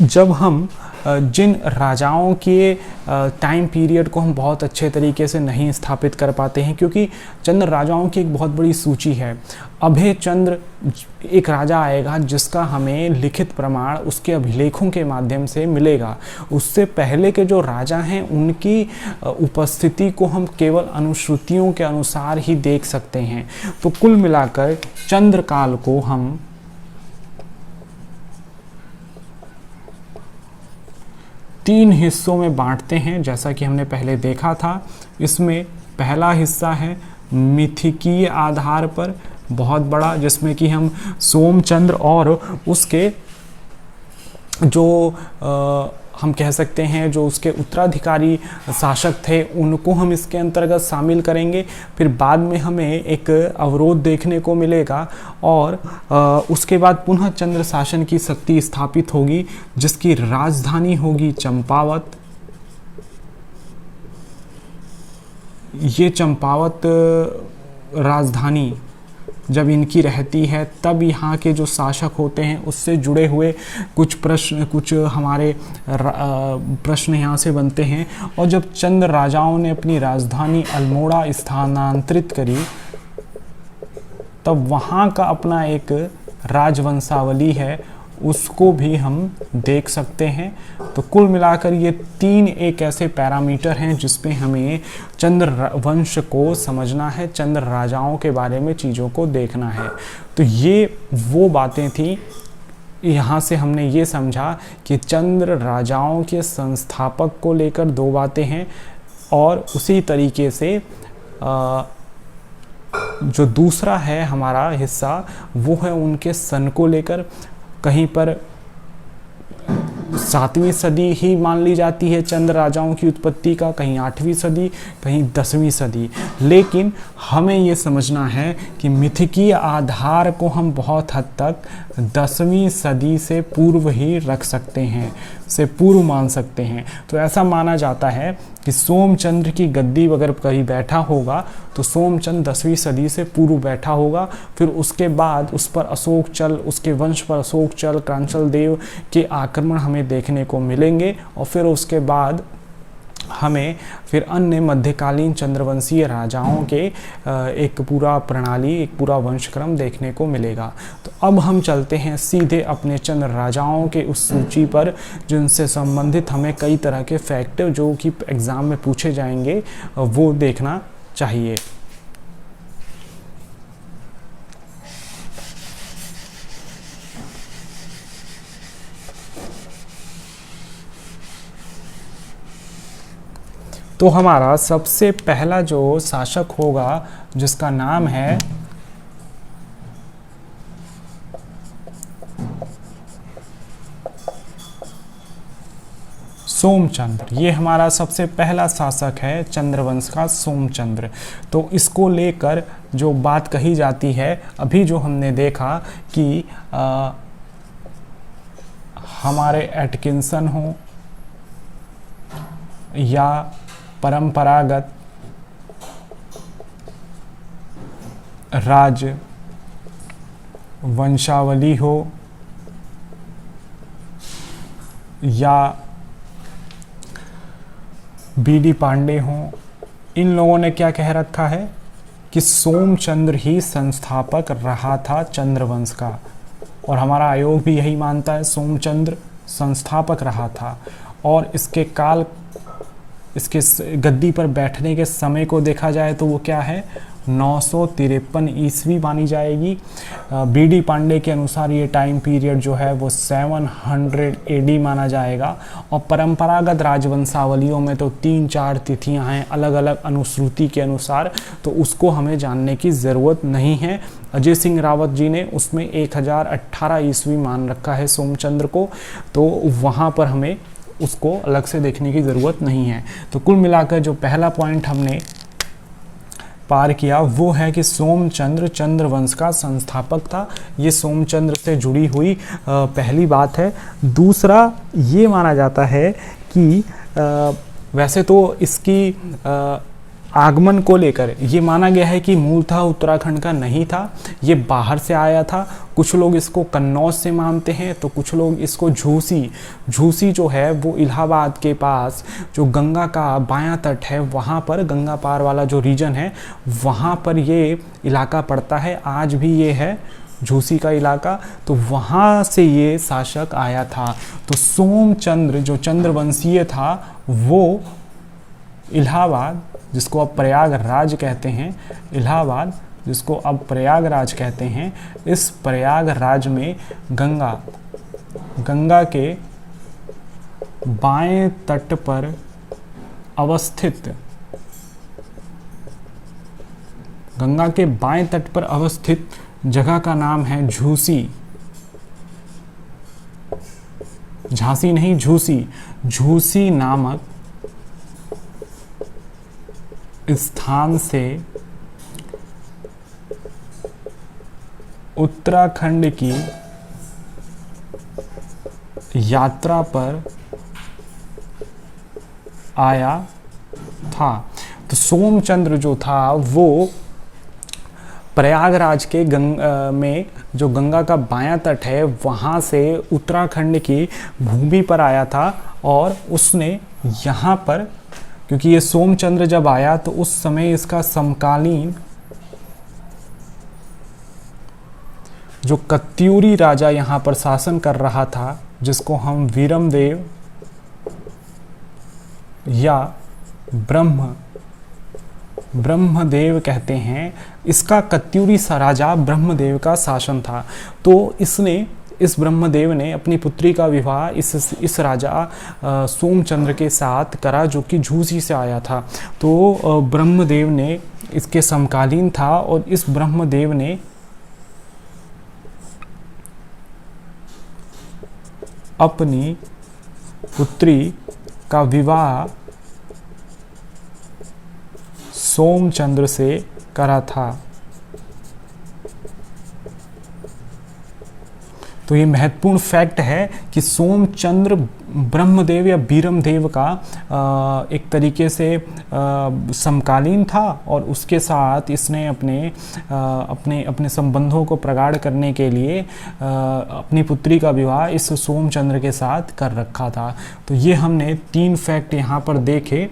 जब हम जिन राजाओं के टाइम पीरियड को हम बहुत अच्छे तरीके से नहीं स्थापित कर पाते हैं, क्योंकि चंद्र राजाओं की एक बहुत बड़ी सूची है। अभय चंद्र एक राजा आएगा जिसका हमें लिखित प्रमाण उसके अभिलेखों के माध्यम से मिलेगा। उससे पहले के जो राजा हैं उनकी उपस्थिति को हम केवल अनुश्रुतियों के अनुसार ही देख सकते हैं। तो कुल मिलाकर चंद्रकाल को हम 3 हिस्सों में बांटते हैं, जैसा कि हमने पहले देखा था। इसमें पहला हिस्सा है मिथिकीय आधार पर बहुत बड़ा, जिसमें कि हम सोमचंद्र और उसके जो हम कह सकते हैं जो उसके उत्तराधिकारी शासक थे उनको हम इसके अंतर्गत शामिल करेंगे। फिर बाद में हमें एक अवरोध देखने को मिलेगा और उसके बाद पुनः चंद्र शासन की शक्ति स्थापित होगी, जिसकी राजधानी होगी चंपावत। ये चंपावत राजधानी जब इनकी रहती है तब यहाँ के जो शासक होते हैं उससे जुड़े हुए कुछ हमारे प्रश्न यहाँ से बनते हैं। और जब चंद्र राजाओं ने अपनी राजधानी अल्मोड़ा स्थानांतरित करी तब वहाँ का अपना एक राजवंशावली है, उसको भी हम देख सकते हैं। तो कुल मिलाकर ये 3 एक ऐसे पैरामीटर हैं जिसपे हमें चंद्र वंश को समझना है, चंद्र राजाओं के बारे में चीज़ों को देखना है। तो ये वो बातें थी। यहाँ से हमने ये समझा कि चंद्र राजाओं के संस्थापक को लेकर 2 बातें हैं, और उसी तरीके से जो दूसरा है हमारा हिस्सा वो है उनके सन को लेकर। कहीं पर 7वीं सदी ही मान ली जाती है चंद्र राजाओं की उत्पत्ति का, कहीं 8वीं सदी, कहीं 10वीं सदी। लेकिन हमें ये समझना है कि मिथिकीय आधार को हम बहुत हद तक 10वीं सदी से पूर्व ही रख सकते हैं, से पूर्व मान सकते हैं। तो ऐसा माना जाता है कि सोमचंद्र की गद्दी अगर कहीं बैठा होगा तो सोमचंद्र 10वीं सदी से पूर्व बैठा होगा। फिर उसके बाद उस पर अशोक चल, उसके वंश पर अशोक चल, क्रांचल देव के आक्रमण हमें देखने को मिलेंगे, और फिर उसके बाद हमें फिर अन्य मध्यकालीन चंद्रवंशीय राजाओं के एक पूरा प्रणाली, एक पूरा वंशक्रम देखने को मिलेगा। तो अब हम चलते हैं सीधे अपने चंद्र राजाओं के उस सूची पर जिनसे संबंधित हमें कई तरह के फैक्ट जो कि एग्ज़ाम में पूछे जाएंगे वो देखना चाहिए। तो हमारा सबसे पहला जो शासक होगा जिसका नाम है सोमचंद्र। ये हमारा सबसे पहला शासक है चंद्रवंश का सोमचंद्र। तो इसको लेकर जो बात कही जाती है, अभी जो हमने देखा कि हमारे एटकिंसन हो या परंपरागत राज वंशावली हो या बीडी पांडे हो, इन लोगों ने क्या कह रखा है कि सोमचंद्र ही संस्थापक रहा था चंद्रवंश का, और हमारा आयोग भी यही मानता है, सोमचंद्र संस्थापक रहा था। और इसके काल, इसके गद्दी पर बैठने के समय को देखा जाए तो वो क्या है, 953 ईस्वी मानी जाएगी। बीडी पांडे के अनुसार ये टाइम पीरियड जो है वो 700 एडी माना जाएगा। और परंपरागत राजवंशावलियों में तो 3-4 तिथियां हैं अलग अलग अनुश्रुति के अनुसार, तो उसको हमें जानने की ज़रूरत नहीं है। अजय सिंह रावत जी ने उसमें 1018 ईस्वी मान रखा है सोमचंद्र को, तो वहाँ पर हमें उसको अलग से देखने की ज़रूरत नहीं है। तो कुल मिलाकर जो पहला पॉइंट हमने पार किया वो है कि सोमचंद्र चंद्रवंश का संस्थापक था। ये सोमचंद्र से जुड़ी हुई पहली बात है। दूसरा ये माना जाता है कि वैसे तो इसकी आगमन को लेकर ये माना गया है कि मूलतः उत्तराखंड का नहीं था, ये बाहर से आया था। कुछ लोग इसको कन्नौज से मानते हैं, तो कुछ लोग इसको झूसी जो है वो इलाहाबाद के पास जो गंगा का बायां तट है, वहाँ पर गंगा पार वाला जो रीजन है वहाँ पर ये इलाका पड़ता है। आज भी ये है झूसी का इलाका, तो वहाँ से ये शासक आया था। तो सोमचंद्र जो चंद्रवंशीय था वो इलाहाबाद, जिसको अब प्रयागराज कहते हैं, इलाहाबाद जिसको अब प्रयागराज कहते हैं, इस प्रयागराज में गंगा के बाएं तट पर अवस्थित, गंगा के बाएं तट पर अवस्थित जगह का नाम है झूसी। झांसी नहीं, झूसी। झूसी नामक स्थान से उत्तराखंड की यात्रा पर आया था। तो सोमचंद्र जो था वो प्रयागराज के में जो गंगा का बायां तट है वहाँ से उत्तराखंड की भूमि पर आया था, और उसने यहाँ पर, क्योंकि ये सोमचंद्र जब आया तो उस समय इसका समकालीन जो कत्यूरी राजा यहाँ पर शासन कर रहा था, जिसको हम वीरमदेव या ब्रह्मदेव कहते हैं, इसका कत्यूरी राजा ब्रह्मदेव का शासन था। तो इस ब्रह्मदेव ने अपनी पुत्री का विवाह इस राजा सोमचंद्र के साथ करा, जो कि झूसी से आया था। तो ब्रह्मदेव ने इसके समकालीन था, और इस ब्रह्मदेव ने अपनी पुत्री का विवाह सोमचंद्र से करा था। तो ये महत्वपूर्ण फैक्ट है कि सोमचंद्र ब्रह्मदेव या बीरमदेव का एक तरीके से समकालीन था, और उसके साथ इसने अपने संबंधों को प्रगाढ़ करने के लिए अपनी पुत्री का विवाह इस सोमचंद्र के साथ कर रखा था। तो ये हमने 3 फैक्ट यहाँ पर देखे।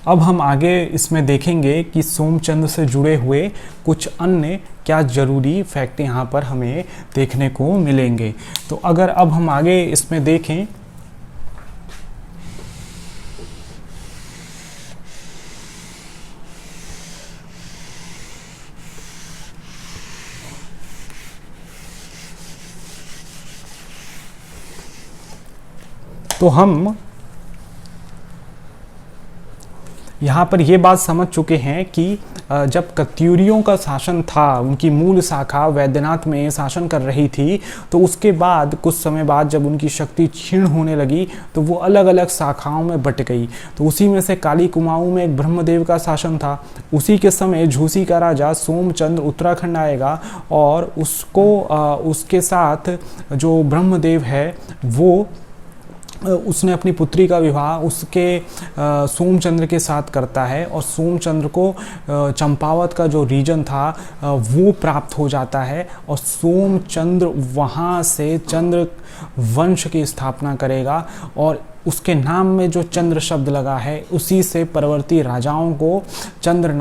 अब हम आगे इसमें देखेंगे कि सोमचंद्र से जुड़े हुए कुछ अन्य क्या ज़रूरी फैक्ट यहाँ पर हमें देखने को मिलेंगे। तो अगर अब हम आगे इसमें देखें तो हम यहाँ पर ये बात समझ चुके हैं कि जब कत्यूरियों का शासन था, उनकी मूल शाखा वैद्यनाथ में शासन कर रही थी, तो उसके बाद कुछ समय बाद जब उनकी शक्ति क्षीण होने लगी तो वो अलग अलग शाखाओं में बट गई। तो उसी में से काली कुमाऊं में एक ब्रह्मदेव का शासन था। उसी के समय झूसी का राजा सोमचंद्र उत्तराखंड आएगा और उसके साथ जो ब्रह्मदेव है वो उसने अपनी पुत्री का विवाह उसके सोमचंद्र के साथ करता है, और सोमचंद्र को चंपावत का जो रीजन था वो प्राप्त हो जाता है, और सोमचंद्र वहाँ से चंद्र वंश की स्थापना करेगा, और उसके नाम में जो चंद्र शब्द लगा है उसी से परवर्ती राजाओं को चंद्र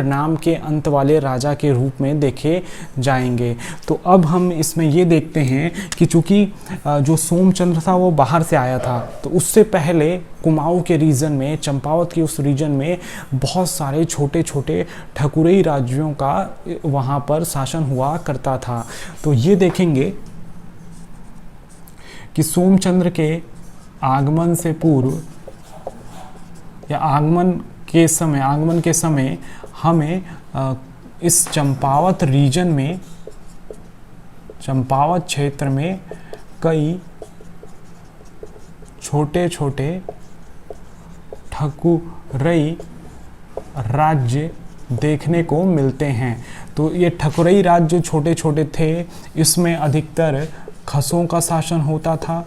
नाम के अंत वाले राजा के रूप में देखे जाएंगे। तो अब हम इसमें ये देखते हैं कि चूंकि जो सोमचंद्र था वो बाहर से आया था, तो उससे पहले कुमाऊं के रीजन में, चंपावत के उस रीजन में बहुत सारे छोटे छोटे ठकुरई राज्यों का वहाँ पर शासन हुआ करता था। तो ये देखेंगे कि सोमचंद्र के आगमन से पूर्व या आगमन के समय हमें इस चंपावत रीजन में, चंपावत क्षेत्र में कई छोटे छोटे ठकुरई राज्य देखने को मिलते हैं। तो ये ठकुरई राज्य जो छोटे छोटे थे, इसमें अधिकतर खसों का शासन होता था,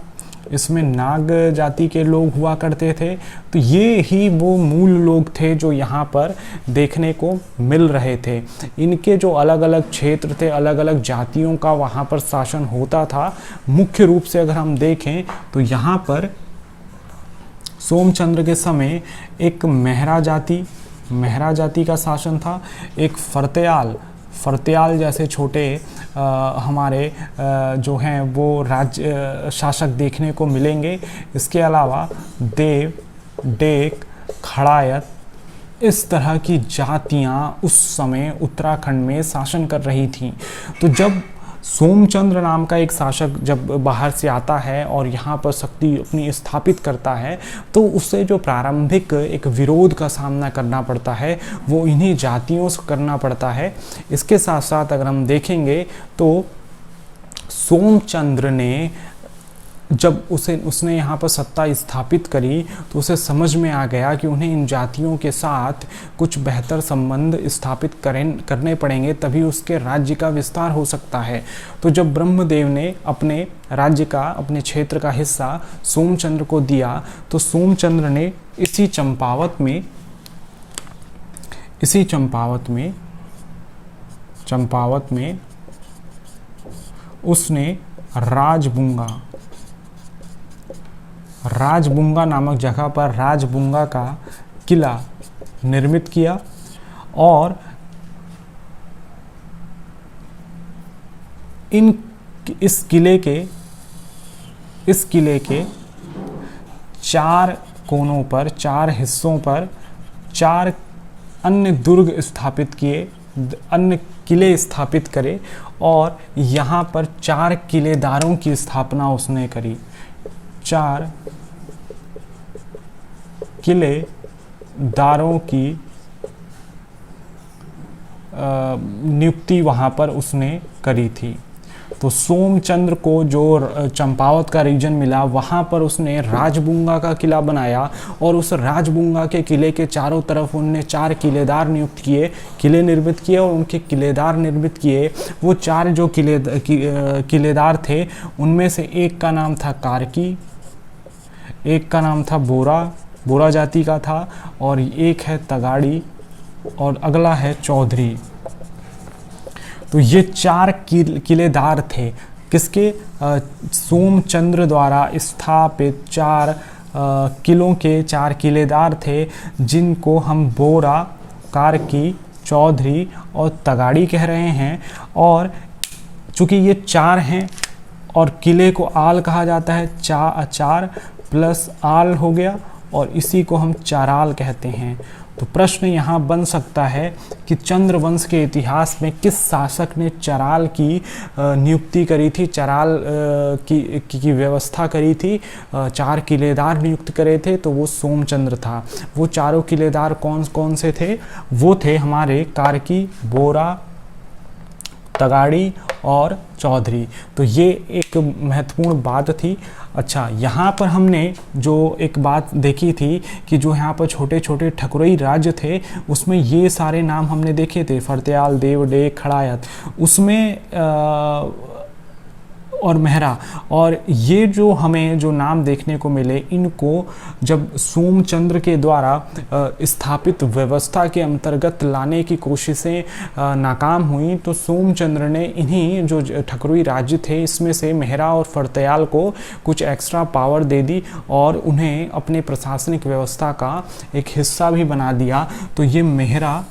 इसमें नाग जाति के लोग हुआ करते थे। तो ये ही वो मूल लोग थे जो यहाँ पर देखने को मिल रहे थे। इनके जो अलग अलग क्षेत्र थे, अलग अलग जातियों का वहाँ पर शासन होता था। मुख्य रूप से अगर हम देखें तो यहाँ पर सोमचंद्र के समय एक मेहरा जाति का शासन था, एक फरत्याल जैसे छोटे हमारे जो हैं वो राज्य शासक देखने को मिलेंगे। इसके अलावा देव, डेक, खड़ायत, इस तरह की जातियां उस समय उत्तराखंड में शासन कर रही थीं। तो जब सोमचंद्र नाम का एक शासक जब बाहर से आता है और यहाँ पर शक्ति अपनी स्थापित करता है, तो उससे जो प्रारंभिक एक विरोध का सामना करना पड़ता है वो इन्हीं जातियों से करना पड़ता है। इसके साथ साथ अगर हम देखेंगे तो सोमचंद्र ने जब उसने यहाँ पर सत्ता स्थापित करी तो उसे समझ में आ गया कि उन्हें इन जातियों के साथ कुछ बेहतर संबंध स्थापित करने पड़ेंगे, तभी उसके राज्य का विस्तार हो सकता है। तो जब ब्रह्मदेव ने अपने राज्य का, अपने क्षेत्र का हिस्सा सोमचंद्र को दिया, तो सोमचंद्र ने इसी चंपावत में उसने राजबुंगा नामक जगह पर राजबुंगा का किला निर्मित किया, और इस किले के 4 कोनों पर, 4 हिस्सों पर 4 अन्य दुर्ग स्थापित किए, अन्य किले स्थापित करे, और यहाँ पर 4 किलेदारों की स्थापना उसने करी। 4 किलेदारों की नियुक्ति वहाँ पर उसने करी थी। तो सोमचंद्र को जो चंपावत का रीजन मिला वहाँ पर उसने राजबुंगा का किला बनाया और उस राजबुंगा के किले के चारों तरफ उनने 4 किलेदार नियुक्त किए, किले निर्मित किए और उनके किलेदार निर्मित किए। वो 4 जो किलेदार थे उनमें से एक का नाम था कार्की, एक का नाम था बोरा जाति का था, और एक है तगाड़ी और अगला है चौधरी। तो ये 4 किलेदार थे किसके? सोमचंद्र द्वारा स्थापित 4 किलों के 4 किलेदार थे, जिनको हम बोरा, कार्की, चौधरी और तगाड़ी कह रहे हैं। और चूंकि ये 4 हैं और किले को आल कहा जाता है, 4 प्लस आल हो गया और इसी को हम चाराल कहते हैं। तो प्रश्न यहाँ बन सकता है कि चंद्रवंश के इतिहास में किस शासक ने चराल की नियुक्ति करी थी, चराल की व्यवस्था करी थी, 4 किलेदार नियुक्त करे थे, तो वो सोमचंद्र था। वो चारों किलेदार कौन कौन से थे? वो थे हमारे कार्की, बोरा, तगाड़ी और चौधरी। तो ये एक महत्वपूर्ण बात थी। अच्छा, यहाँ पर हमने जो एक बात देखी थी कि जो यहाँ पर छोटे छोटे ठकुरई राज्य थे उसमें ये सारे नाम हमने देखे थे, फरत्याल, देवडे, खड़ायत, उसमें और मेहरा। और ये जो हमें जो नाम देखने को मिले, इनको जब सोमचंद्र के द्वारा स्थापित व्यवस्था के अंतर्गत लाने की कोशिशें नाकाम हुई, तो सोमचंद्र ने इन्हीं जो ठकुरई राज्य थे इसमें से मेहरा और फरत्याल को कुछ एक्स्ट्रा पावर दे दी और उन्हें अपने प्रशासनिक व्यवस्था का एक हिस्सा भी बना दिया। तो ये मेहरा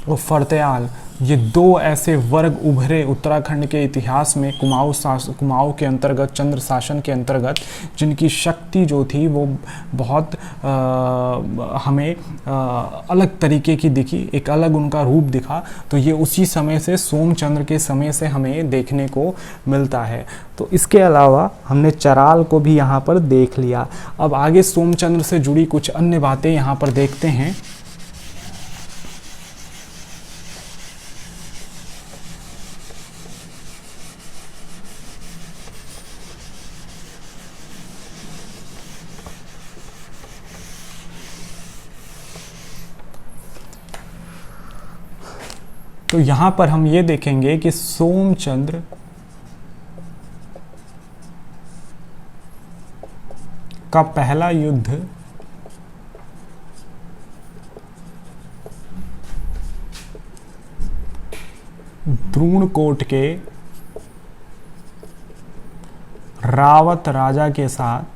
और फरत्याल, ये 2 ऐसे वर्ग उभरे उत्तराखंड के इतिहास में कुमाऊं के अंतर्गत, चंद्र शासन के अंतर्गत, जिनकी शक्ति जो थी वो बहुत हमें अलग तरीके की दिखी, एक अलग उनका रूप दिखा। तो ये उसी समय से, सोमचंद्र के समय से हमें देखने को मिलता है। तो इसके अलावा हमने चराल को भी यहाँ पर देख लिया। अब आगे सोमचंद्र से जुड़ी कुछ अन्य बातें यहाँ पर देखते हैं। तो यहाँ पर हम ये देखेंगे कि सोमचंद्र का पहला युद्ध द्रोणकोट के रावत राजा के साथ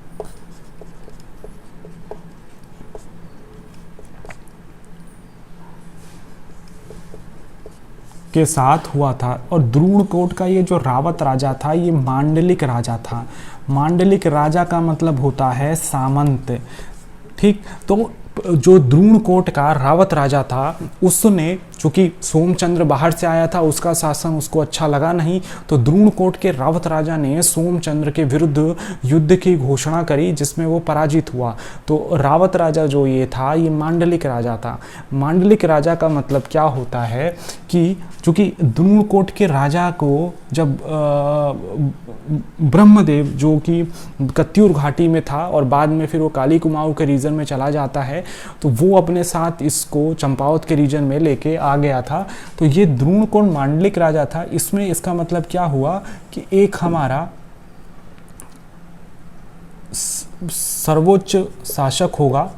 हुआ था। और द्रोणकोट का ये जो रावत राजा था ये मांडलिक राजा था। मांडलिक राजा का मतलब होता है सामंत, ठीक। तो जो द्रोणकोट का रावत राजा था उसने, चूंकि सोमचंद्र बाहर से आया था, उसका शासन उसको अच्छा लगा नहीं, तो द्रोणकोट के रावत राजा ने सोमचंद्र के विरुद्ध युद्ध की घोषणा करी जिसमें वो पराजित हुआ। तो रावत राजा जो ये था ये मांडलिक राजा था। मांडलिक राजा का मतलब क्या होता है कि चूंकि द्रोणकोट के राजा को जब ब्रह्मदेव, जो कि कत्यूर घाटी में था और बाद में फिर वो काली कुमाऊं के रीजन में चला जाता है, तो वो अपने साथ इसको चंपावत के रीजन में लेके आ गया था। तो ये द्रोणकोट मांडलिक राजा था। इसमें इसका मतलब क्या हुआ कि एक हमारा सर्वोच्च शासक होगा,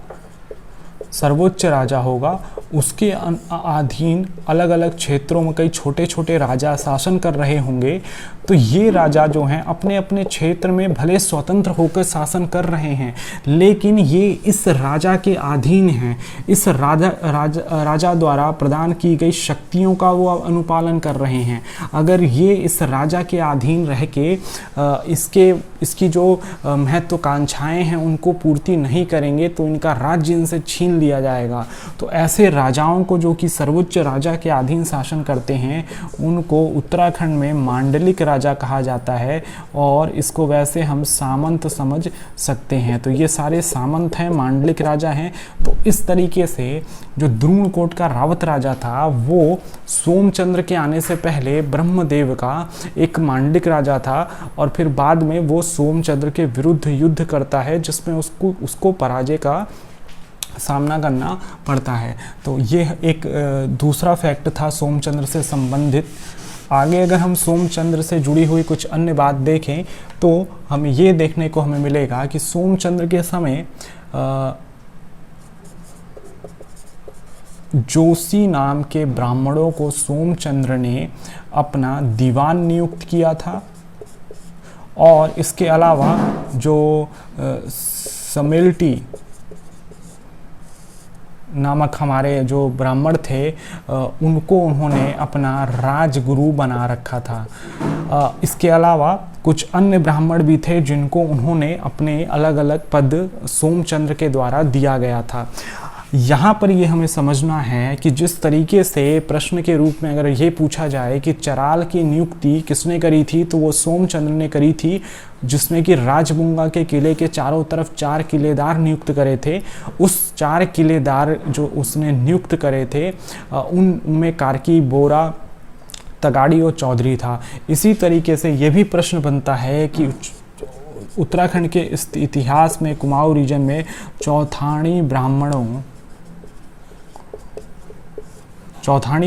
सर्वोच्च राजा होगा, उसके अधीन अलग अलग क्षेत्रों में कई छोटे छोटे राजा शासन कर रहे होंगे। तो ये राजा जो हैं अपने अपने क्षेत्र में भले स्वतंत्र होकर शासन कर रहे हैं, लेकिन ये इस राजा के अधीन हैं। इस राजा द्वारा प्रदान की गई शक्तियों का वो अनुपालन कर रहे हैं। अगर ये इस राजा के अधीन रह के इसके इसकी जो महत्वाकांक्षाएं हैं उनको पूर्ति नहीं करेंगे तो इनका राज्य इनसे छीन लिया जाएगा। तो ऐसे राजाओं को, जो कि सर्वोच्च राजा के अधीन शासन करते हैं, उनको उत्तराखंड में मांडलिक राजा कहा जाता है, और इसको वैसे हम सामंत समझ सकते हैं। तो ये सारे सामंत हैं, मांडलिक राजा हैं। तो इस तरीके से जो द्रोणकोट का रावत राजा था वो सोमचंद्र के आने से पहले ब्रह्मदेव का एक मांडलिक राजा था, और फिर बाद में वो सोमचंद्र के विरुद्ध युद्ध करता है, जिसमें उसको पराजय का सामना करना पड़ता है। तो ये एक दूसरा फैक्ट था सोमचंद्र से संबंधित। आगे अगर हम सोमचंद्र से जुड़ी हुई कुछ अन्य बात देखें तो हमें ये देखने को हमें मिलेगा कि सोमचंद्र के समय जोशी नाम के ब्राह्मणों को सोमचंद्र ने अपना दीवान नियुक्त किया था, और इसके अलावा जो समेल्टी नामक हमारे जो ब्राह्मण थे उनको उन्होंने अपना राजगुरु बना रखा था। इसके अलावा कुछ अन्य ब्राह्मण भी थे जिनको उन्होंने अपने अलग अलग पद सोमचंद्र के द्वारा दिया गया था। यहाँ पर ये हमें समझना है कि जिस तरीके से प्रश्न के रूप में अगर ये पूछा जाए कि चराल की नियुक्ति किसने करी थी, तो वो सोमचंद्र ने करी थी, जिसमें कि राजबुंगा के किले के चारों तरफ 4 किलेदार नियुक्त करे थे। उस 4 किलेदार जो उसने नियुक्त करे थे उनमें कार्की, बोरा, तगाड़ी और चौधरी था। इसी तरीके से ये भी प्रश्न बनता है कि उत्तराखंड के इतिहास में कुमाऊं रीजन में चौथानी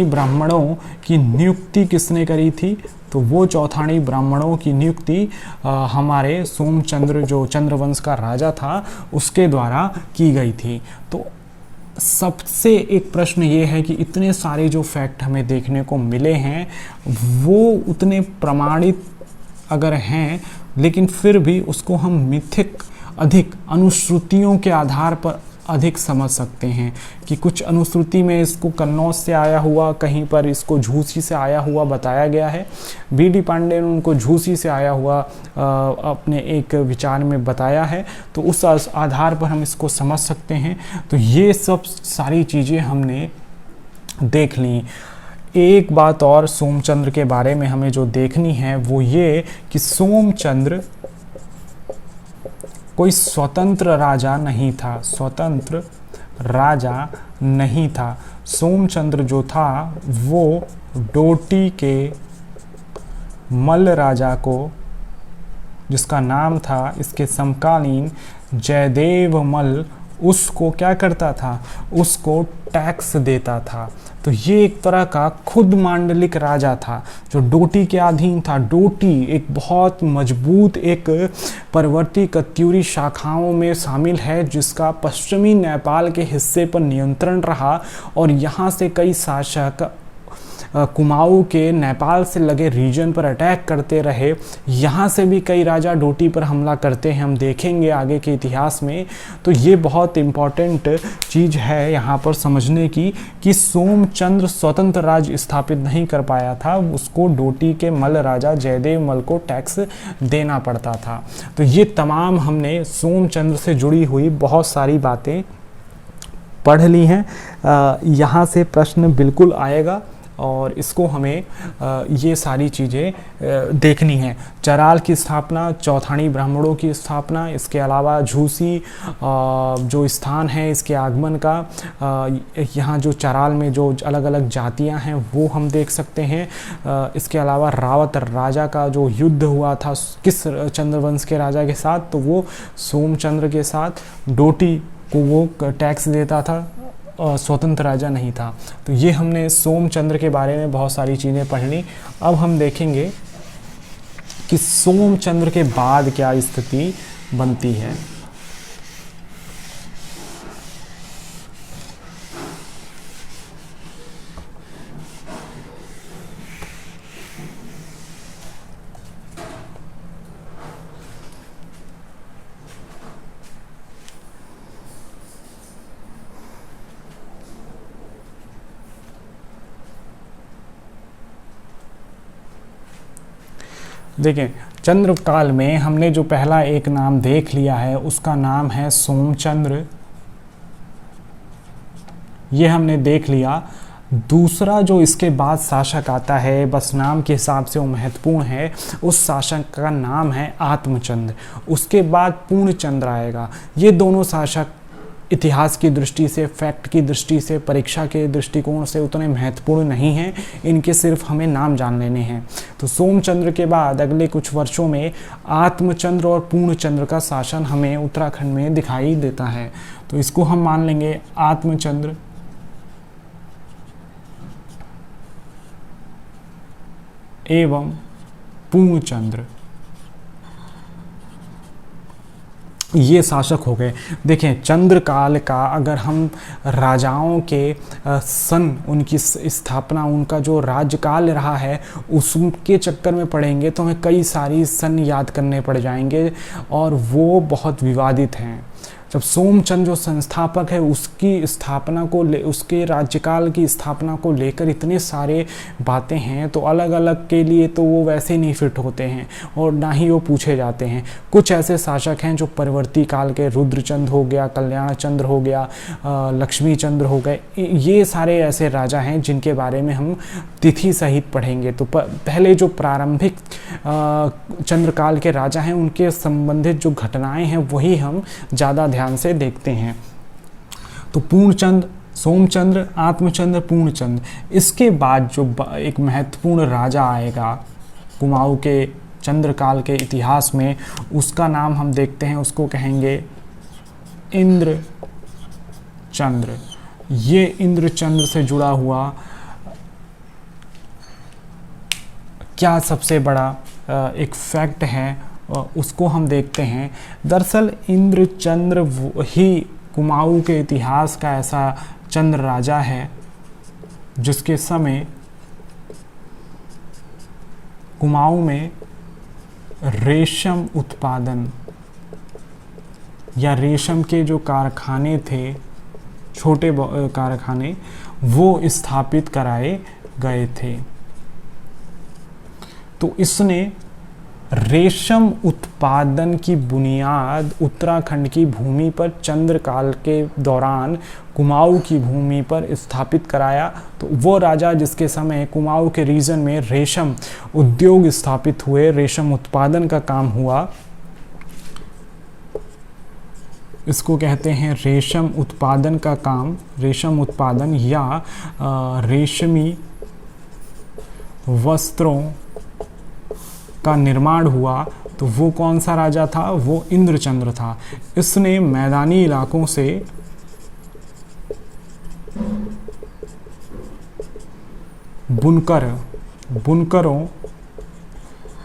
ब्राह्मणों की नियुक्ति किसने करी थी, तो वो चौथानी ब्राह्मणों की नियुक्ति हमारे सोमचंद्र, जो चंद्रवंश का राजा था, उसके द्वारा की गई थी। तो सबसे एक प्रश्न ये है कि इतने सारे जो फैक्ट हमें देखने को मिले हैं वो उतने प्रमाणित अगर हैं, लेकिन फिर भी उसको हम मिथिक अधिक अनुश्रुतियों के आधार पर अधिक समझ सकते हैं कि कुछ अनुश्रुति में इसको कन्नौज से आया हुआ, कहीं पर इसको झूसी से आया हुआ बताया गया है। बी.डी. पांडे ने उनको झूसी से आया हुआ अपने एक विचार में बताया है, तो उस आधार पर हम इसको समझ सकते हैं। तो ये सब सारी चीज़ें हमने देख ली। एक बात और सोमचंद्र के बारे में हमें जो देखनी है वो ये कि सोमचंद्र कोई स्वतंत्र राजा नहीं था, स्वतंत्र राजा नहीं था। सोमचंद्र जो था वो डोटी के मल्ल राजा को, जिसका नाम था इसके समकालीन जयदेव मल्ल, उसको क्या करता था, उसको टैक्स देता था। तो ये एक तरह का खुद मांडलिक राजा था जो डोटी के अधीन था। डोटी एक बहुत मजबूत एक परवर्ती कत्यूरी शाखाओं में शामिल है, जिसका पश्चिमी नेपाल के हिस्से पर नियंत्रण रहा, और यहाँ से कई शासक कुमाऊं के नेपाल से लगे रीजन पर अटैक करते रहे। यहाँ से भी कई राजा डोटी पर हमला करते हैं, हम देखेंगे आगे के इतिहास में। तो ये बहुत इम्पॉर्टेंट चीज़ है यहाँ पर समझने की कि सोमचंद्र स्वतंत्र राज्य स्थापित नहीं कर पाया था, उसको डोटी के मल्ल राजा जयदेव मल्ल को टैक्स देना पड़ता था। तो ये तमाम हमने सोमचंद्र से जुड़ी हुई बहुत सारी बातें पढ़ ली हैं। यहाँ से प्रश्न बिल्कुल आएगा और इसको हमें ये सारी चीज़ें देखनी है। चराल की स्थापना, चौथानी ब्राह्मणों की स्थापना, इसके अलावा झूसी जो स्थान है इसके आगमन का, यहाँ जो चराल में जो अलग अलग जातियाँ हैं वो हम देख सकते हैं। इसके अलावा रावत राजा का जो युद्ध हुआ था किस चंद्रवंश के राजा के साथ, तो वो सोमचंद्र के साथ। डोटी को वो टैक्स देता था, स्वतंत्र राजा नहीं था। तो ये हमने सोमचंद्र के बारे में बहुत सारी चीज़ें पढ़ ली। अब हम देखेंगे कि सोमचंद्र के बाद क्या स्थिति बनती है। देखें, चंद्र काल में हमने जो पहला एक नाम देख लिया है उसका नाम है सोमचंद्र, ये हमने देख लिया। दूसरा जो इसके बाद शासक आता है, बस नाम के हिसाब से वो महत्वपूर्ण है, उस शासक का नाम है आत्मचंद्र। उसके बाद पूर्णचंद्र आएगा। ये दोनों शासक इतिहास की दृष्टि से, फैक्ट की दृष्टि से, परीक्षा के दृष्टिकोण से उतने महत्वपूर्ण नहीं हैं, इनके सिर्फ हमें नाम जान लेने हैं। तो सोमचंद्र के बाद अगले कुछ वर्षों में आत्मचंद्र और पूर्णचंद्र का शासन हमें उत्तराखंड में दिखाई देता है। तो इसको हम मान लेंगे आत्मचंद्र एवं पूर्णचंद्र, ये शासक हो गए। देखें, चंद्रकाल का अगर हम राजाओं के सन, उनकी स्थापना, उनका जो राज्यकाल रहा है उसके चक्कर में पढ़ेंगे तो हमें कई सारी सन याद करने पड़ जाएंगे और वो बहुत विवादित हैं। जब सोमचंद्र जो संस्थापक है उसकी स्थापना को उसके राज्यकाल की स्थापना को लेकर इतने सारे बातें हैं, तो अलग अलग के लिए तो वो वैसे नहीं फिट होते हैं और ना ही वो पूछे जाते हैं। कुछ ऐसे शासक हैं जो परवर्ती काल के, रुद्रचंद्र हो गया, कल्याण चंद्र हो गया, लक्ष्मी चंद्र हो गए, ये सारे ऐसे राजा हैं जिनके बारे में हम तिथि सहित पढ़ेंगे। तो पहले जो प्रारंभिक चंद्रकाल के राजा हैं उनके संबंधित जो घटनाएं हैं वही हम ज़्यादा ध्यान से देखते हैं। तो पूर्णचंद्र, सोमचंद्र, आत्मचंद्र, पूर्णचंद्र, इसके बाद जो एक महत्वपूर्ण राजा आएगा कुमाऊं के चंद्रकाल के इतिहास में, उसका नाम हम देखते हैं, उसको कहेंगे इंद्रचंद्र। ये इंद्रचंद्र से जुड़ा हुआ क्या सबसे बड़ा एक फैक्ट है उसको हम देखते हैं। दरअसल इंद्रचंद्र ही कुमाऊं के इतिहास का ऐसा चंद्र राजा है जिसके समय कुमाऊं में रेशम उत्पादन या रेशम के जो कारखाने थे, छोटे कारखाने, वो स्थापित कराए गए थे। तो इसने रेशम उत्पादन की बुनियाद उत्तराखंड की भूमि पर चंद्रकाल के दौरान कुमाऊं की भूमि पर स्थापित कराया। तो वो राजा जिसके समय कुमाऊं के रीजन में रेशम उद्योग स्थापित हुए, रेशम उत्पादन का काम हुआ, इसको कहते हैं रेशम उत्पादन का काम, रेशम उत्पादन या रेशमी वस्त्रों का निर्माण हुआ। तो वो कौन सा राजा था? वो इंद्रचंद्र था। इसने मैदानी इलाकों से बुनकरों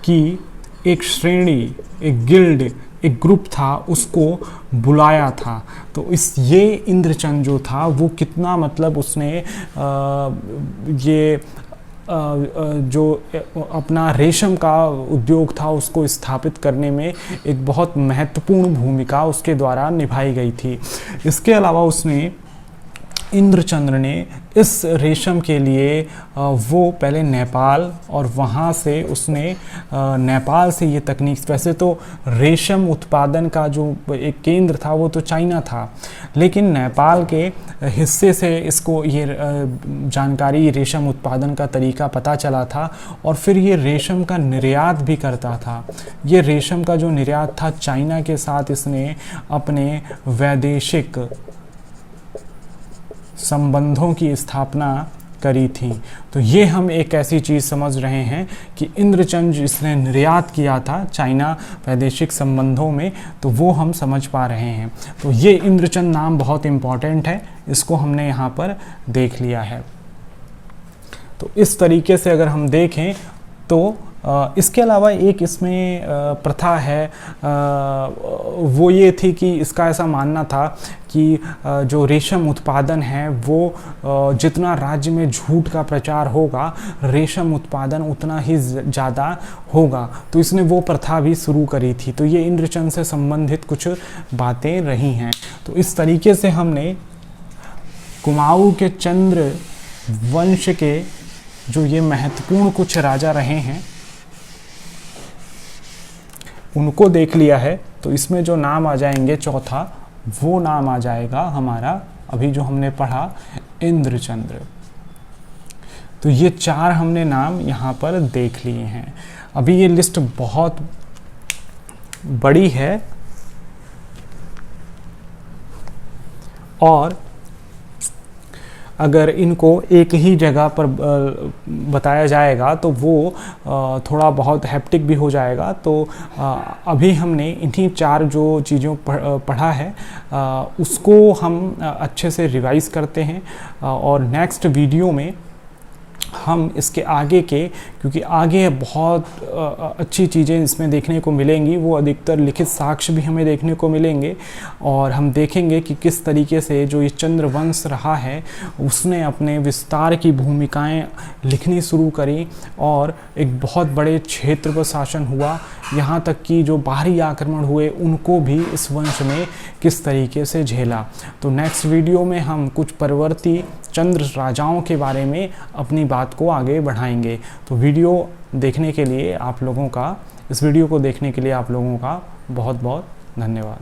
की एक श्रेणी, एक गिल्ड, एक ग्रुप था, उसको बुलाया था। तो ये इंद्रचंद्र जो था वो कितना, मतलब उसने ये जो अपना रेशम का उद्योग था उसको स्थापित करने में एक बहुत महत्वपूर्ण भूमिका उसके द्वारा निभाई गई थी। इसके अलावा उसने, इंद्रचंद्र ने इस रेशम के लिए वो पहले नेपाल और वहाँ से उसने नेपाल से ये तकनीक, वैसे तो रेशम उत्पादन का जो एक केंद्र था वो तो चाइना था, लेकिन नेपाल के हिस्से से इसको ये जानकारी, रेशम उत्पादन का तरीका पता चला था और फिर ये रेशम का निर्यात भी करता था। ये रेशम का जो निर्यात था चाइना के साथ इसने अपने वैदेशिक संबंधों की स्थापना करी थी। तो ये हम एक ऐसी चीज़ समझ रहे हैं कि इंद्रचंद्र जिसने निर्यात किया था चाइना वैदेशिक संबंधों में, तो वो हम समझ पा रहे हैं। तो ये इंद्रचंद्र नाम बहुत इम्पॉर्टेंट है, इसको हमने यहाँ पर देख लिया है। तो इस तरीके से अगर हम देखें तो इसके अलावा एक इसमें प्रथा है, वो ये थी कि इसका ऐसा मानना था कि जो रेशम उत्पादन है वो जितना राज्य में झूठ का प्रचार होगा, रेशम उत्पादन उतना ही ज़्यादा होगा। तो इसने वो प्रथा भी शुरू करी थी। तो ये इंद्रचंद्र से संबंधित कुछ बातें रही हैं। तो इस तरीके से हमने कुमाऊं के चंद्र वंश के जो ये महत्वपूर्ण कुछ राजा रहे हैं उनको देख लिया है, तो इसमें जो नाम आ जाएंगे चौथा, वो नाम आ जाएगा हमारा अभी जो हमने पढ़ा इंद्रचंद्र। तो ये 4 हमने नाम यहाँ पर देख लिए हैं। अभी ये लिस्ट बहुत बड़ी है और अगर इनको एक ही जगह पर बताया जाएगा तो वो थोड़ा बहुत हैप्टिक भी हो जाएगा। तो अभी हमने इन्हीं 4 जो चीज़ों पढ़ा है उसको हम अच्छे से रिवाइज़ करते हैं और नेक्स्ट वीडियो में हम इसके आगे के, क्योंकि आगे बहुत अच्छी चीज़ें इसमें देखने को मिलेंगी, वो अधिकतर लिखित साक्ष्य भी हमें देखने को मिलेंगे और हम देखेंगे कि किस तरीके से जो ये चंद्रवंश रहा है उसने अपने विस्तार की भूमिकाएं लिखनी शुरू करी और एक बहुत बड़े क्षेत्र पर शासन हुआ, यहाँ तक कि जो बाहरी आक्रमण हुए उनको भी इस वंश ने किस तरीके से झेला। तो नेक्स्ट वीडियो में हम कुछ परवर्ती चंद्र राजाओं के बारे में अपनी बात को आगे बढ़ाएंगे। तो वीडियो देखने के लिए आप लोगों का, इस वीडियो को देखने के लिए आप लोगों का बहुत बहुत धन्यवाद।